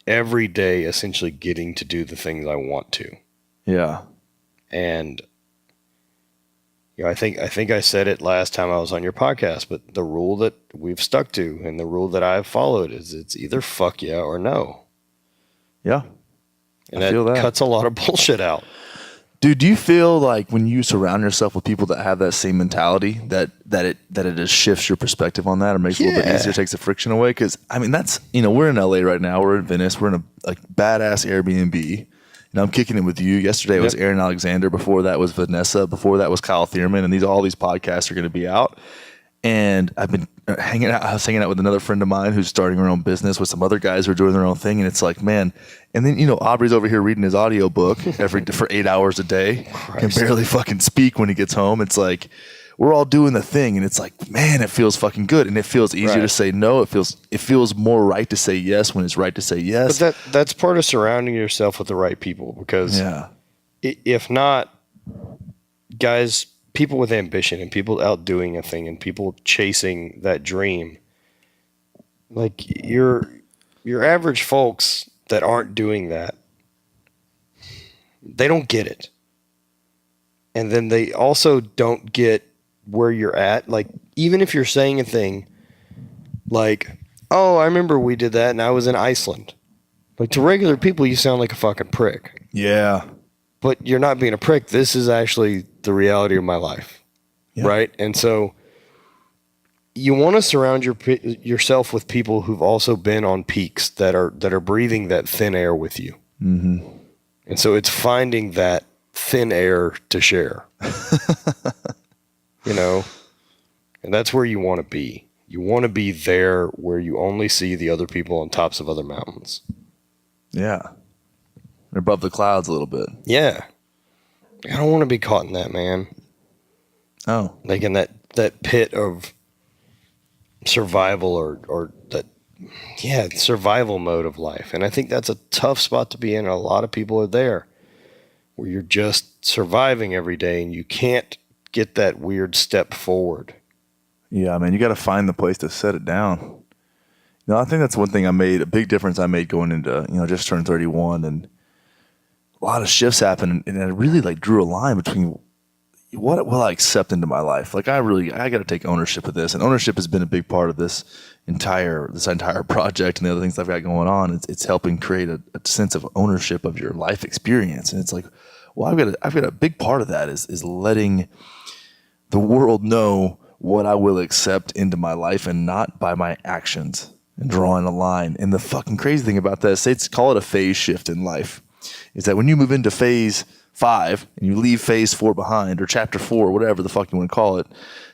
every day essentially getting to do the things I want to. Yeah. And I think I said it last time I was on your podcast, but the rule that we've stuck to and the rule that I've followed is it's either fuck yeah or no. Yeah. And that cuts a lot of bullshit out. Dude, do you feel like when you surround yourself with people that have that same mentality, that it just shifts your perspective on that, or makes it a little bit easier, takes the friction away? Because I mean, that's, we're in LA right now, we're in Venice, we're in a badass Airbnb. I'm kicking it with you. Yesterday was Aaron Alexander. Before that was Vanessa. Before that was Kyle Thierman. And all these podcasts are going to be out. And I've been hanging out. I was hanging out with another friend of mine who's starting her own business with some other guys who are doing their own thing. And it's like, man. And then, Aubrey's over here reading his audiobook for 8 hours a day. Can barely fucking speak when he gets home. It's like, we're all doing the thing. And it's like, man, it feels fucking good. And it feels easier to say no. It feels more right to say yes when it's right to say yes. But that's part of surrounding yourself with the right people, because if not, guys, people with ambition and people out doing a thing and people chasing that dream, like your average folks that aren't doing that, they don't get it. And then they also don't get where you're at. Like, even if you're saying a thing like, oh, I remember we did that and I was in Iceland. Like, to regular people, you sound like a fucking prick. Yeah. But you're not being a prick. This is actually the reality of my life. Yep. Right? And so you want to surround yourself with people who've also been on peaks that are breathing that thin air with you. Mm-hmm. And so it's finding that thin air to share. And that's where you want to be. You want to be there where you only see the other people on tops of other mountains. Yeah. They're above the clouds a little bit. Yeah. I don't want to be caught in that, man. Oh. Like in that pit of survival or that, survival mode of life. And I think that's a tough spot to be in. A lot of people are there where you're just surviving every day and you can't get that weird step forward. Yeah, man, you got to find the place to set it down. I think that's one thing a big difference I made going into, just turned 31, and a lot of shifts happened, and I really drew a line between what will I accept into my life. Like, I got to take ownership of this, and ownership has been a big part of this entire project and the other things I've got going on. It's helping create a sense of ownership of your life experience, and it's like, well, I've got a big part of that is letting the world know what I will accept into my life and not by my actions, and drawing a line. And the fucking crazy thing about that, call it a phase shift in life, is that when you move into phase 5 and you leave phase 4 behind, or chapter 4, whatever the fuck you want to call it,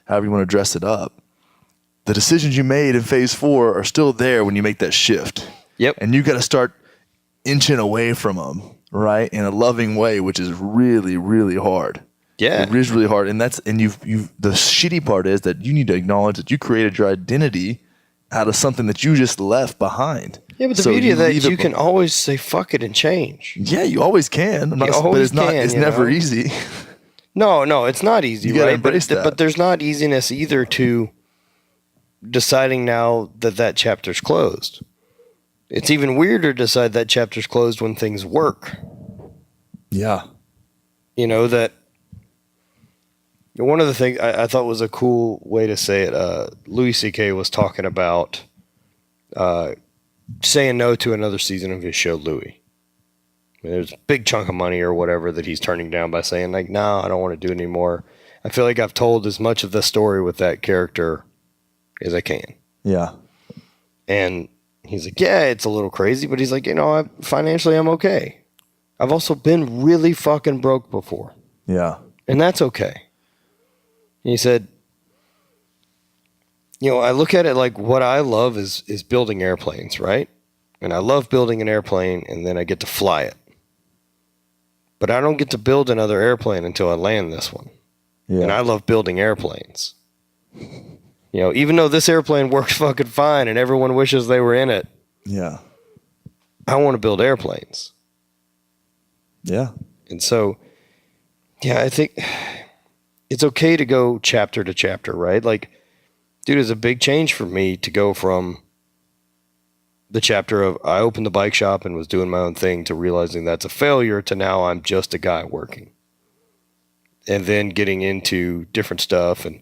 however you want to dress it up, the decisions you made in phase 4 are still there when you make that shift. Yep. And you got to start inching away from them, right? In a loving way, which is really, really hard. Yeah. It is really hard. And the shitty part is that you need to acknowledge that you created your identity out of something that you just left behind. Yeah, but the beauty of that is you can always say fuck it and change. Yeah, you always can. It's never easy. No, it's not easy, you gotta right? Embrace that. But there's not easiness either to deciding now that chapter's closed. It's even weirder to decide that chapter's closed when things work. Yeah. That one of the things I thought was a cool way to say it, Louis C.K. was talking about saying no to another season of his show, Louis. There's a big chunk of money or whatever that he's turning down by saying, like, no, I don't want to do it anymore. I feel like I've told as much of the story with that character as I can. Yeah. And he's like, yeah, it's a little crazy, but he's like, financially I'm okay. I've also been really fucking broke before. Yeah. And that's okay. And he said, I look at it like what I love is building airplanes, right? And I love building an airplane, and then I get to fly it. But I don't get to build another airplane until I land this one. Yeah. And I love building airplanes. Even though this airplane works fucking fine and everyone wishes they were in it. Yeah. I want to build airplanes. Yeah. And so, I think it's okay to go chapter to chapter, right? Like, dude, it's a big change for me to go from the chapter of I opened the bike shop and was doing my own thing to realizing that's a failure to now I'm just a guy working. And then getting into different stuff and,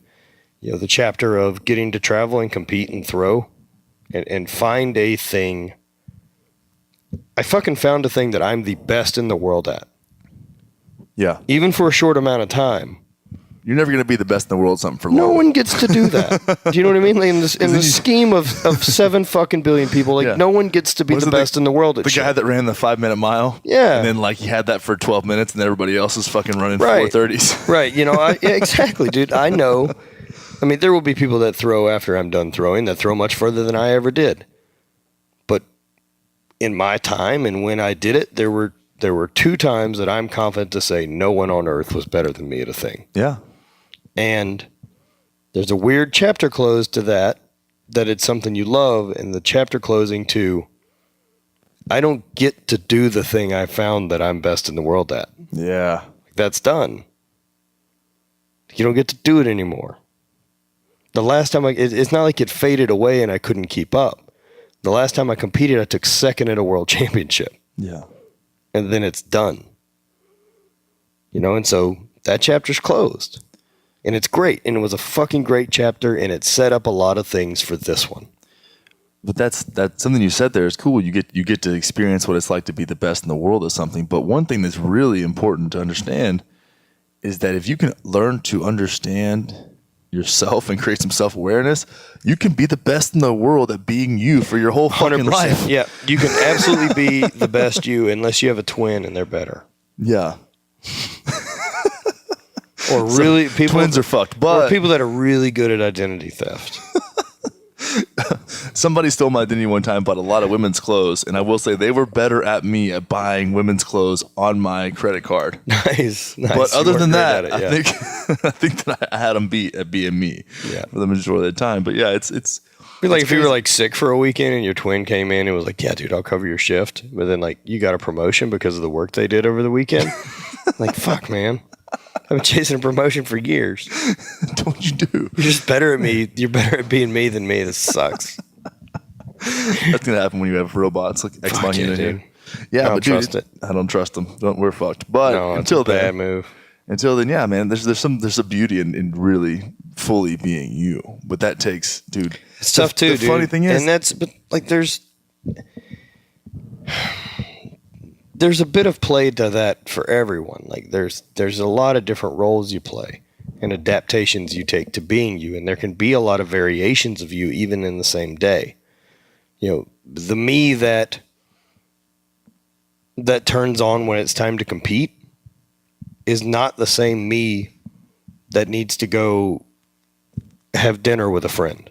the chapter of getting to travel and compete and throw and find a thing. I fucking found a thing that I'm the best in the world at. Yeah. Even for a short amount of time. You're never going to be the best in the world something for long. No one gets to do that. Do you know what I mean? Like in the scheme of 7 fucking billion people, like no one gets to be the best in the world at the guy that ran the 5-minute mile? Yeah. And then like he had that for 12 minutes and everybody else is fucking running 4:30s. Right. You know, exactly, dude. I know. I mean, there will be people that throw after I'm done throwing that throw much further than I ever did. But in my time and when I did it, there were 2 times that I'm confident to say no one on earth was better than me at a thing. Yeah. And there's a weird chapter close to that it's something you love, and the chapter closing to, I don't get to do the thing I found that I'm best in the world at. Yeah. That's done. You don't get to do it anymore. The last time it's not like it faded away and I couldn't keep up. The last time I competed, I took second at a world championship. Yeah. And then it's done. You know, and so that chapter's closed. And it's great. And it was a fucking great chapter, and it set up a lot of things for this one. But that's something you said there is cool. You get to experience what it's like to be the best in the world at something. But one thing that's really important to understand is that if you can learn to understand yourself and create some self-awareness, you can be the best in the world at being you for your whole fucking 100%. life. Yeah, you can absolutely be the best you unless you have a twin and they're better. Yeah. Or really, people twins are fucked. But or people that are really good at identity theft. Somebody stole my identity one time, bought a lot of women's clothes, and I will say they were better at me at buying women's clothes on my credit card. Nice. But other than that, I think that I had them beat at being me for the majority of the time. But yeah, it's like if you were like sick for a weekend and your twin came in and was like, yeah, dude, I'll cover your shift. But then like you got a promotion because of the work they did over the weekend. Like, fuck, man. I've been chasing a promotion for years. That's what you do. You're just better at me. You're better at being me than me. This sucks. That's going to happen when you have robots like Ex Machina here. Yeah, I don't trust it. I don't trust them. We're fucked. But until then, bad move. Until then, yeah, man, there's a beauty in really fully being you. But that takes, dude. It's tough too, dude. The funny thing is, but like there's a bit of play to that for everyone. Like there's a lot of different roles you play and adaptations you take to being you, and there can be a lot of variations of you even in the same day. You know, the me that turns on when it's time to compete is not the same me that needs to go have dinner with a friend.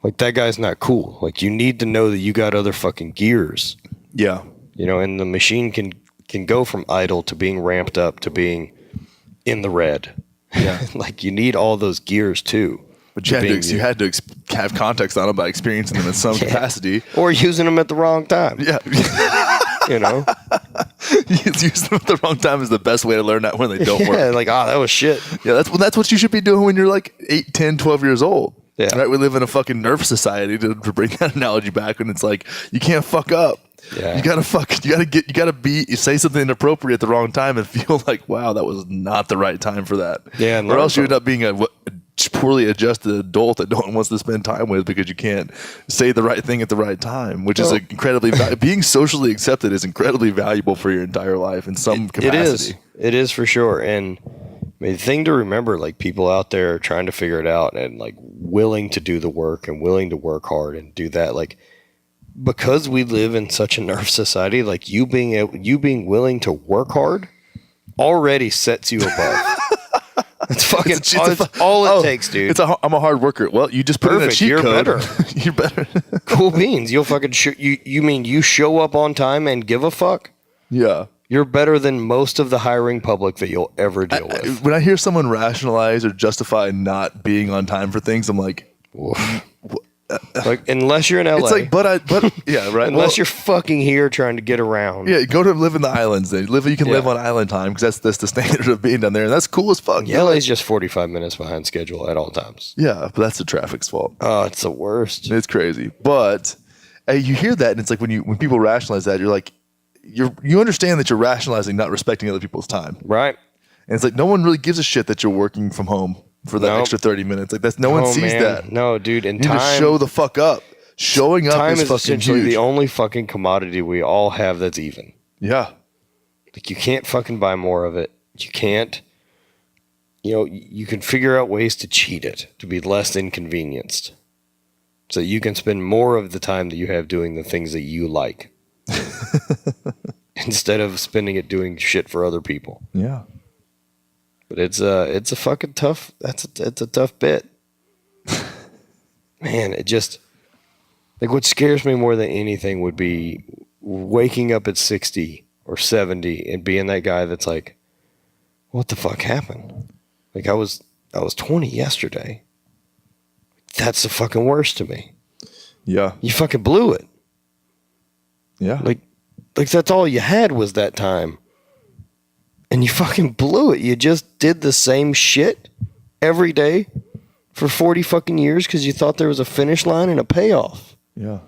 Like that guy's not cool. Like you need to know that you got other fucking gears. Yeah. You know, and the machine can go from idle to being ramped up to being in the red. Yeah. Like you need all those gears too. But you had to have context on them by experiencing them in some capacity. Or using them at the wrong time. Yeah. You know? Using them at the wrong time is the best way to learn that when they don't work. Yeah, like, that was shit. Yeah, that's what you should be doing when you're like 8, 10, 12 years old. Yeah. Right? We live in a fucking nerf society to bring that analogy back, and it's like you can't fuck up. Yeah. You gotta say something inappropriate at the wrong time and feel like, wow, that was not the right time for that. Yeah, or else you end up being a poorly adjusted adult that no one wants to spend time with because you can't say the right thing at the right time, which is incredibly being socially accepted is incredibly valuable for your entire life in some capacity. It is for sure. And I mean, the thing to remember, like people out there are trying to figure it out and like willing to do the work and willing to work hard and do that, like. Because we live in such a nerf society, like you being willing to work hard already sets you above. It's fucking all it takes, dude. I'm a hard worker. Well, you just put in a cheat You're code. Better. You're better. Cool beans. You'll fucking you mean you show up on time and give a fuck? Yeah. You're better than most of the hiring public that you'll ever deal with. When I hear someone rationalize or justify not being on time for things, I'm like, like unless you're in LA, it's like, but yeah, right. Unless you're fucking here trying to get around. Yeah, go to live in the islands. Then you can live on island time because that's the standard of being down there, and that's cool as fuck. Yeah, LA's just 45 minutes behind schedule at all times. Yeah, but that's the traffic's fault. Oh, it's the worst. It's crazy, but you hear that, and it's like when people rationalize that, you're like, you understand that you're rationalizing not respecting other people's time, right? And it's like no one really gives a shit that you're working from home for that extra 30 minutes. Like no one sees that. No, dude. And you need to show the fuck up. Showing up time is fucking essentially huge. the only fucking commodity we all have that's even. Yeah. Like, you can't fucking buy more of it. You can't, you can figure out ways to cheat it, to be less inconvenienced. So you can spend more of the time that you have doing the things that you like. Instead of spending it doing shit for other people. Yeah. But it's a fucking tough, it's a tough bit. Man, it just, like, what scares me more than anything would be waking up at 60 or 70 and being that guy that's like, what the fuck happened? Like, I was 20 yesterday. That's the fucking worst to me. Yeah. You fucking blew it. Yeah. Like that's all you had was that time. And you fucking blew it. You just did the same shit every day for 40 fucking years because you thought there was a finish line and a payoff. Yeah.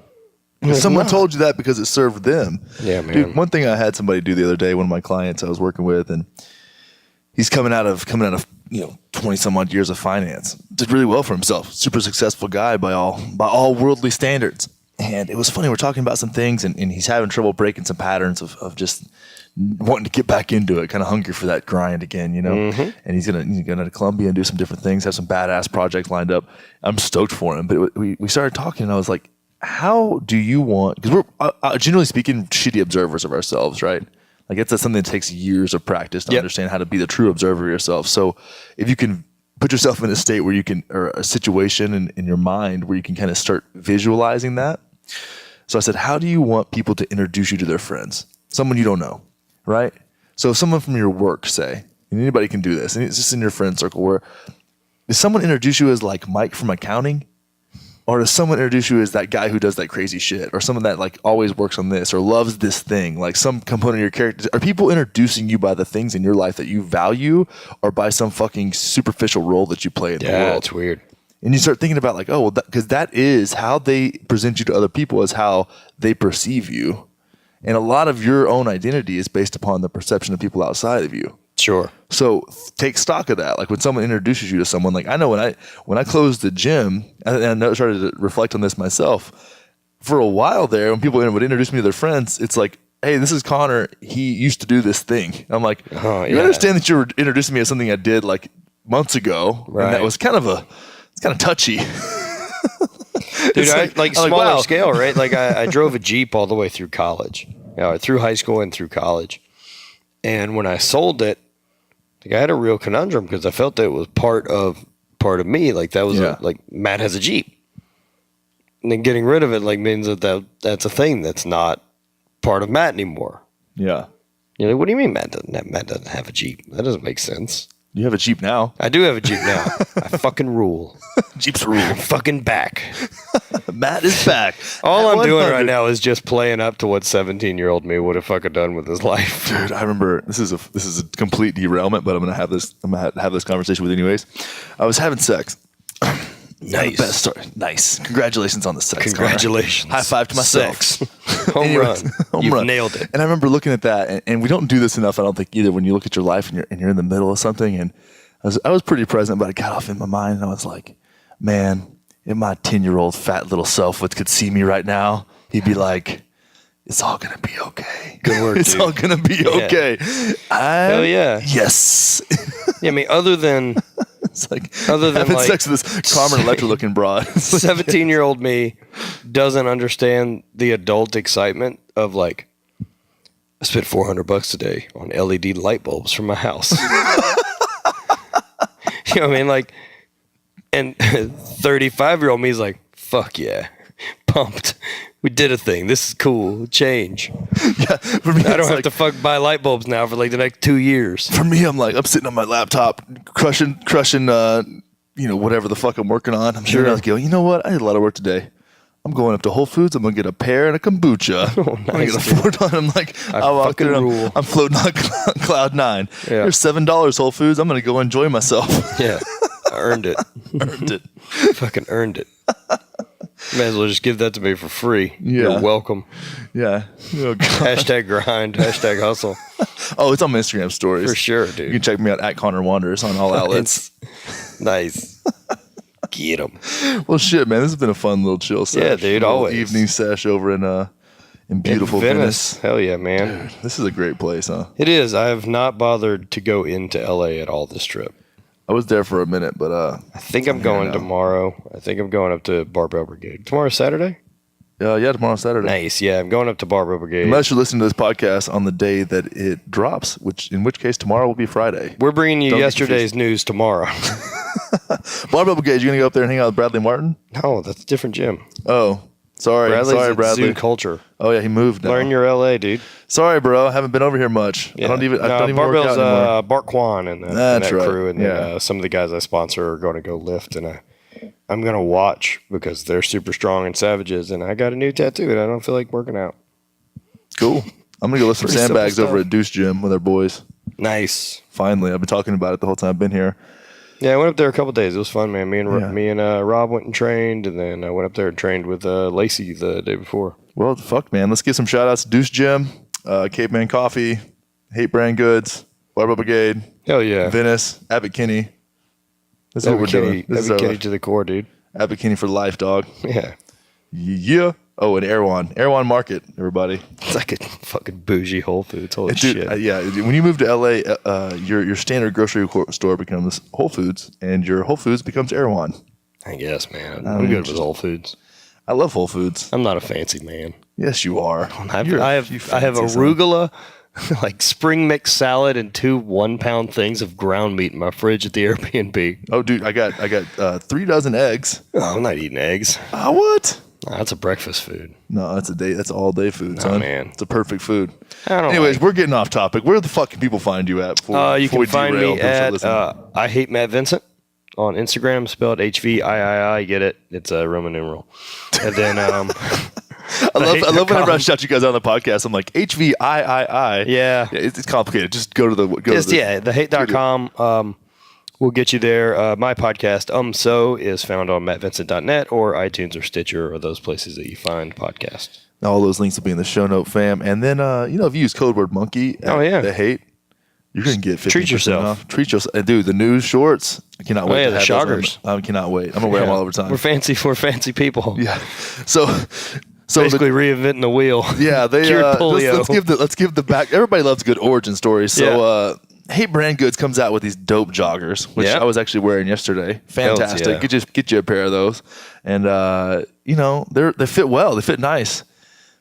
Someone told you that because it served them. Yeah, man. Dude, one thing I had somebody do the other day, one of my clients I was working with, and he's coming out of 20 some odd years of finance. Did really well for himself. Super successful guy by all worldly standards. And it was funny, we're talking about some things, and he's having trouble breaking some patterns of just wanting to get back into it, kind of hungry for that grind again, Mm-hmm. And he's gonna to Columbia and do some different things, have some badass projects lined up. I'm stoked for him. But we started talking, and I was like, how do you want, because we're generally speaking shitty observers of ourselves, right? Like, it's something that takes years of practice to understand how to be the true observer of yourself. So if you can put yourself in a state where you can, or a situation in your mind where you can kind of start visualizing that. So I said, how do you want people to introduce you to their friends? Someone you don't know, right? So someone from your work, say, and anybody can do this, and it's just in your friend circle, where does someone introduce you as like Mike from accounting? Or does someone introduce you as that guy who does that crazy shit? Or someone that like always works on this or loves this thing, like some component of your character? Are people introducing you by the things in your life that you value, or by some fucking superficial role that you play in the world? Yeah, it's weird. And you start thinking about like, oh, well, because that is how they present you to other people, is how they perceive you. And a lot of your own identity is based upon the perception of people outside of you. Sure. So take stock of that. Like, when someone introduces you to someone, like, I know when I closed the gym, and I started to reflect on this myself, for a while there, when people would introduce me to their friends, it's like, hey, this is Connor. He used to do this thing. And I'm like, you understand that you were introducing me as something I did like months ago. Right. And that was kind of touchy. Dude, smaller wow. scale, right? Like, I drove a Jeep all the way through college, through high school and through college. And when I sold it, like, I had a real conundrum because I felt that it was part of me. Like, that was like, Matt has a Jeep. And then getting rid of it like means that's a thing that's not part of Matt anymore. Yeah. You're like, what do you mean Matt doesn't have a Jeep? That doesn't make sense. You have a Jeep now. I do have a Jeep now. I fucking rule. Jeeps rule. I'm fucking back. Matt is back. All I'm doing right now is just playing up to what 17-year-old me would have fucking done with his life. Dude, I remember, this is a complete derailment, but I'm gonna have this conversation with you anyways. I was having sex. Nice. Best story. Nice. Congratulations on the sex. Congratulations. High five to myself. Sex. Home run. You've nailed it. And I remember looking at that, and we don't do this enough, I don't think, either, when you look at your life and you're in the middle of something. And I was pretty present, but I got off in my mind, and I was like, man, if my 10-year-old fat little self could see me right now, he'd be like, it's all going to be okay. Good work, It's dude. all going to be okay. Hell yeah. Yes. Yeah, I mean, other than having sex with this Carmen Electra looking broad. 17-year-old me doesn't understand the adult excitement of, like, I spent $400 today on LED light bulbs for my house. You know what I mean? Like, and 35-year-old me is like, fuck yeah, pumped. We did a thing. This is cool. Change. Yeah, for me, I don't have to buy light bulbs now for like the next 2 years. For me, I'm sitting on my laptop, crushing, whatever the fuck I'm working on. I'm sure I go, you know what? I did a lot of work today. I'm going up to Whole Foods. I'm gonna get a pear and a kombucha. Oh, I'm gonna get a $4. I'm like, I'm floating on cloud nine. Yeah. Here's $7 Whole Foods. I'm gonna go enjoy myself. Yeah, I earned it. Fucking earned it. May as well just give that to me for free. Yeah. You're welcome. Yeah. Oh, Hashtag grind. Hashtag hustle. Oh, it's on my Instagram stories. For sure, dude. You can check me out at Connor Wanders on all outlets. Nice. Get him. Well, shit, man. This has been a fun little chill sesh. Yeah, dude, always. Evening sesh over in in beautiful Venice. Hell yeah, man. Dude, this is a great place, huh? It is. I have not bothered to go into LA at all this trip. I was there for a minute, but I think I'm going tomorrow. I think I'm going up to Barbell Brigade. Tomorrow's Saturday? Yeah, tomorrow's Saturday. Nice. Yeah, I'm going up to Barbell Brigade. Unless you're listening to this podcast on the day that it drops, in which case tomorrow will be Friday. We're bringing you yesterday's news tomorrow. Barbell Brigade, you going to go up there and hang out with Bradley Martin? No, that's a different gym. Oh, sorry. Bradley's Bradley. Zoo Culture. Oh, yeah, he moved now. Learn your LA, dude. Sorry, bro. I haven't been over here much. Yeah. I don't even work out Barbell's anymore. Bart Kwan and That's that right. crew. And then some of the guys I sponsor are going to go lift. And I'm going to watch because they're super strong and savages. And I got a new tattoo and I don't feel like working out. Cool. I'm going to go lift some Pretty sandbags simple over stuff. at Deuce Gym with our boys. Nice. Finally. I've been talking about it the whole time I've been here. Yeah, I went up there a couple days. It was fun, man. Me and Rob went and trained, and then I went up there and trained with Lacey the day before. Well, fuck, man. Let's give some shout-outs to Deuce Gym, Caveman Coffee, HVIII Brand Goods, Barbell Brigade, Hell yeah. Venice, Abbott Kinney. This is what we're doing. This is Abbott our Kinney to the core, dude. Abbott Kinney for life, dog. Yeah. Yeah. Oh, and Erewhon Market, everybody. It's like a fucking bougie Whole Foods. Holy Dude, shit. yeah. When you move to LA, your standard grocery store becomes Whole Foods, and your Whole Foods becomes Erewhon. I guess, man. I'm good with Whole Foods. I love Whole Foods. I'm not a fancy man. Yes, you are. I have arugula, like spring mix salad, and 2 1-pound things of ground meat in my fridge at the Airbnb. Oh, dude, I got 3 dozen eggs. Oh, I'm not eating eggs. What? That's a breakfast food. No, that's all day food, son. Man. It's a perfect food. Anyways, we're getting off topic. Where the fuck can people find you at? You can find me at I Hate Matt Vincent on Instagram, spelled HVIII. Get it? It's a Roman numeral. And then I love whenever I shout you guys out on the podcast. I'm like HVIII. Yeah, it's complicated. Just go to the thehate.com. We'll get you there. My podcast, UMSO, is found on mattvincent.net or iTunes or Stitcher or those places that you find podcasts. All those links will be in the show note, fam. And then, if you use code word monkey at The Hate, you're going to get 50% Treat yourself. off. Treat yourself. And dude, the new shorts, I cannot wait to the have shoggers. those. I cannot wait. I'm going to wear them all over time. We're fancy people. Yeah. So basically reinventing the wheel. Yeah, they Cured polio. let's give the back. Everybody loves good origin stories. So HVIII Brand Goods comes out with these dope joggers, which I was actually wearing yesterday. Fantastic. Get you a pair of those, and they fit well. They fit nice.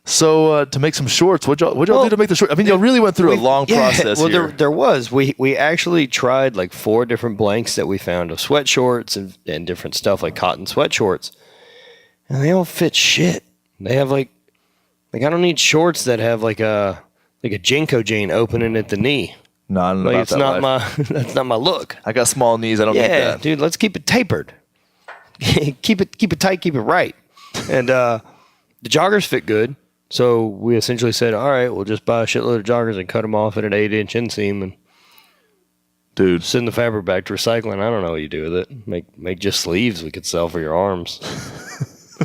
So to make some shorts, what'd y'all do to make the shorts? I mean, y'all really went through a long process. Well, here. there was. We actually tried like 4 different blanks that we found of sweat shorts and different stuff like cotton sweat shorts, and they all fit shit. They have like I don't need shorts that have like a Jenko jean opening at the knee. No, I don't know Like about it's that not life. that's not my look. I got small knees. I don't need that. Dude, let's keep it tapered. keep it tight, keep it right. And the joggers fit good. So we essentially said, all right, we'll just buy a shitload of joggers and cut them off at an 8-inch inseam and dude, send the fabric back to recycling. I don't know what you do with it. Make just sleeves we could sell for your arms.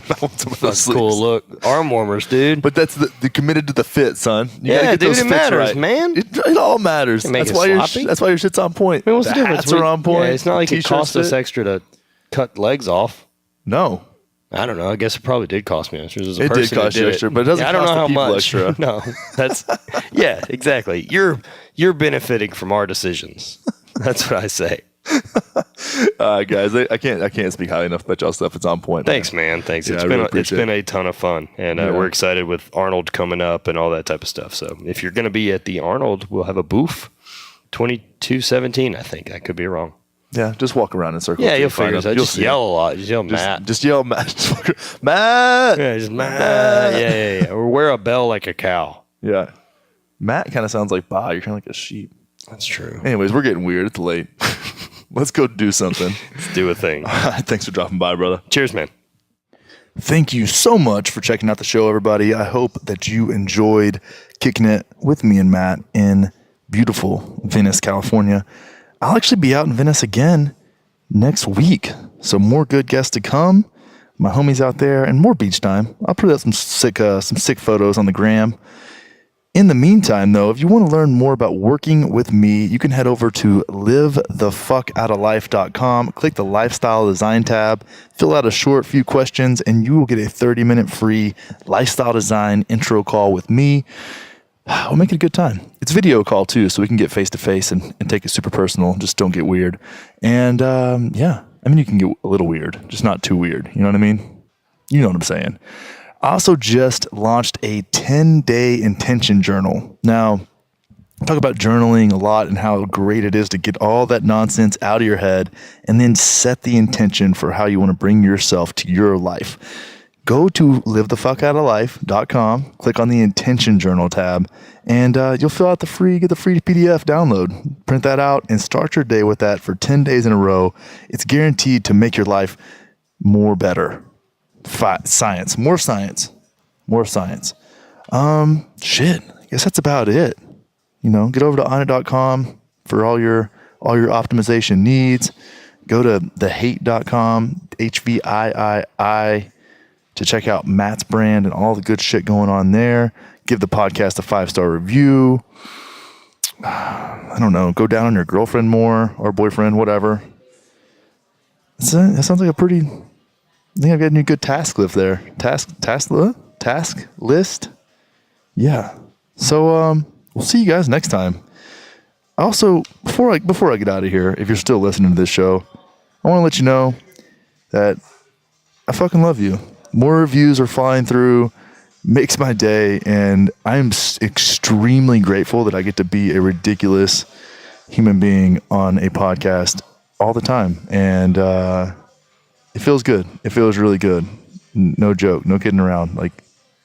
That's a cool look. Arm warmers, dude. But that's the committed to the fit, son. You gotta get dude, those it fits matters, right. man. It all matters. Make That's it why sloppy. that's why your shit's on point. I mean, what's the difference? Hats are on point. Yeah, it's not like it T-shirts cost us fit. extra to cut legs off. No. I don't know. I guess it probably did cost me extra. As a It did person that cost you extra, but it doesn't I don't cost know the how people much. extra. No, that's exactly. You're benefiting from our decisions. That's what I say. Guys, I can't speak highly enough about y'all stuff. It's on point. Thanks, man. Thanks. Yeah, It's been a ton of fun, and we're excited with Arnold coming up and all that type of stuff. So if you're going to be at the Arnold, we'll have a booth. 2217, I think. I could be wrong. Yeah, just walk around in circles. Yeah, you'll figure it out. Just see yell a lot. Just yell Matt. Just yell Matt. Matt. Yeah, just Matt. Yeah. Or wear a bell like a cow. Yeah. Matt kind of sounds like Bah. You're kind of like a sheep. That's true. Anyways, we're getting weird. It's late. Let's go do something. Let's do a thing. Thanks for dropping by, brother. Cheers, man. Thank you so much for checking out the show, everybody. I hope that you enjoyed kicking it with me and Matt in beautiful Venice, California. I'll actually be out in Venice again next week. So more good guests to come. My homies out there and more beach time. I'll put out some sick photos on the gram. In the meantime, though, if you want to learn more about working with me, you can head over to livethefuckoutoflife.com, click the Lifestyle Design tab, fill out a short few questions, and you will get a 30-minute free lifestyle design intro call with me. We'll make it a good time. It's video call, too, so we can get face-to-face and take it super personal. Just don't get weird. And, yeah, I mean, you can get a little weird, just not too weird. You know what I mean? You know what I'm saying. I also just launched a 10-day intention journal. Now, I talk about journaling a lot and how great it is to get all that nonsense out of your head and then set the intention for how you want to bring yourself to your life. Go to livethefuckoutoflife.com, click on the intention journal tab, and you'll fill out get the free PDF download. Print that out and start your day with that for 10 days in a row. It's guaranteed to make your life better. Science. More science. Shit. I guess that's about it. Get over to onnit.com for all your optimization needs. Go to thehate.com, HVIII, to check out Matt's brand and all the good shit going on there. Give the podcast a 5-star review. I don't know. Go down on your girlfriend more or boyfriend, whatever. That sounds like I think I've got a new good task list there. Task list? Yeah. So, we'll see you guys next time. Also, before I get out of here, if you're still listening to this show, I want to let you know that I fucking love you. More reviews are flying through, makes my day, and I'm extremely grateful that I get to be a ridiculous human being on a podcast all the time. And, it feels good. It feels really good. No joke. No kidding around. Like,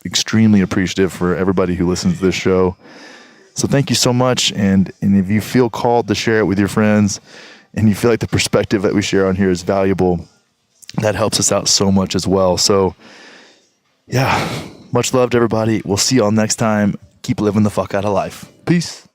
extremely appreciative for everybody who listens to this show. So thank you so much. And if you feel called to share it with your friends and you feel like the perspective that we share on here is valuable, that helps us out so much as well. So yeah, much love to everybody. We'll see y'all next time. Keep living the fuck out of life. Peace.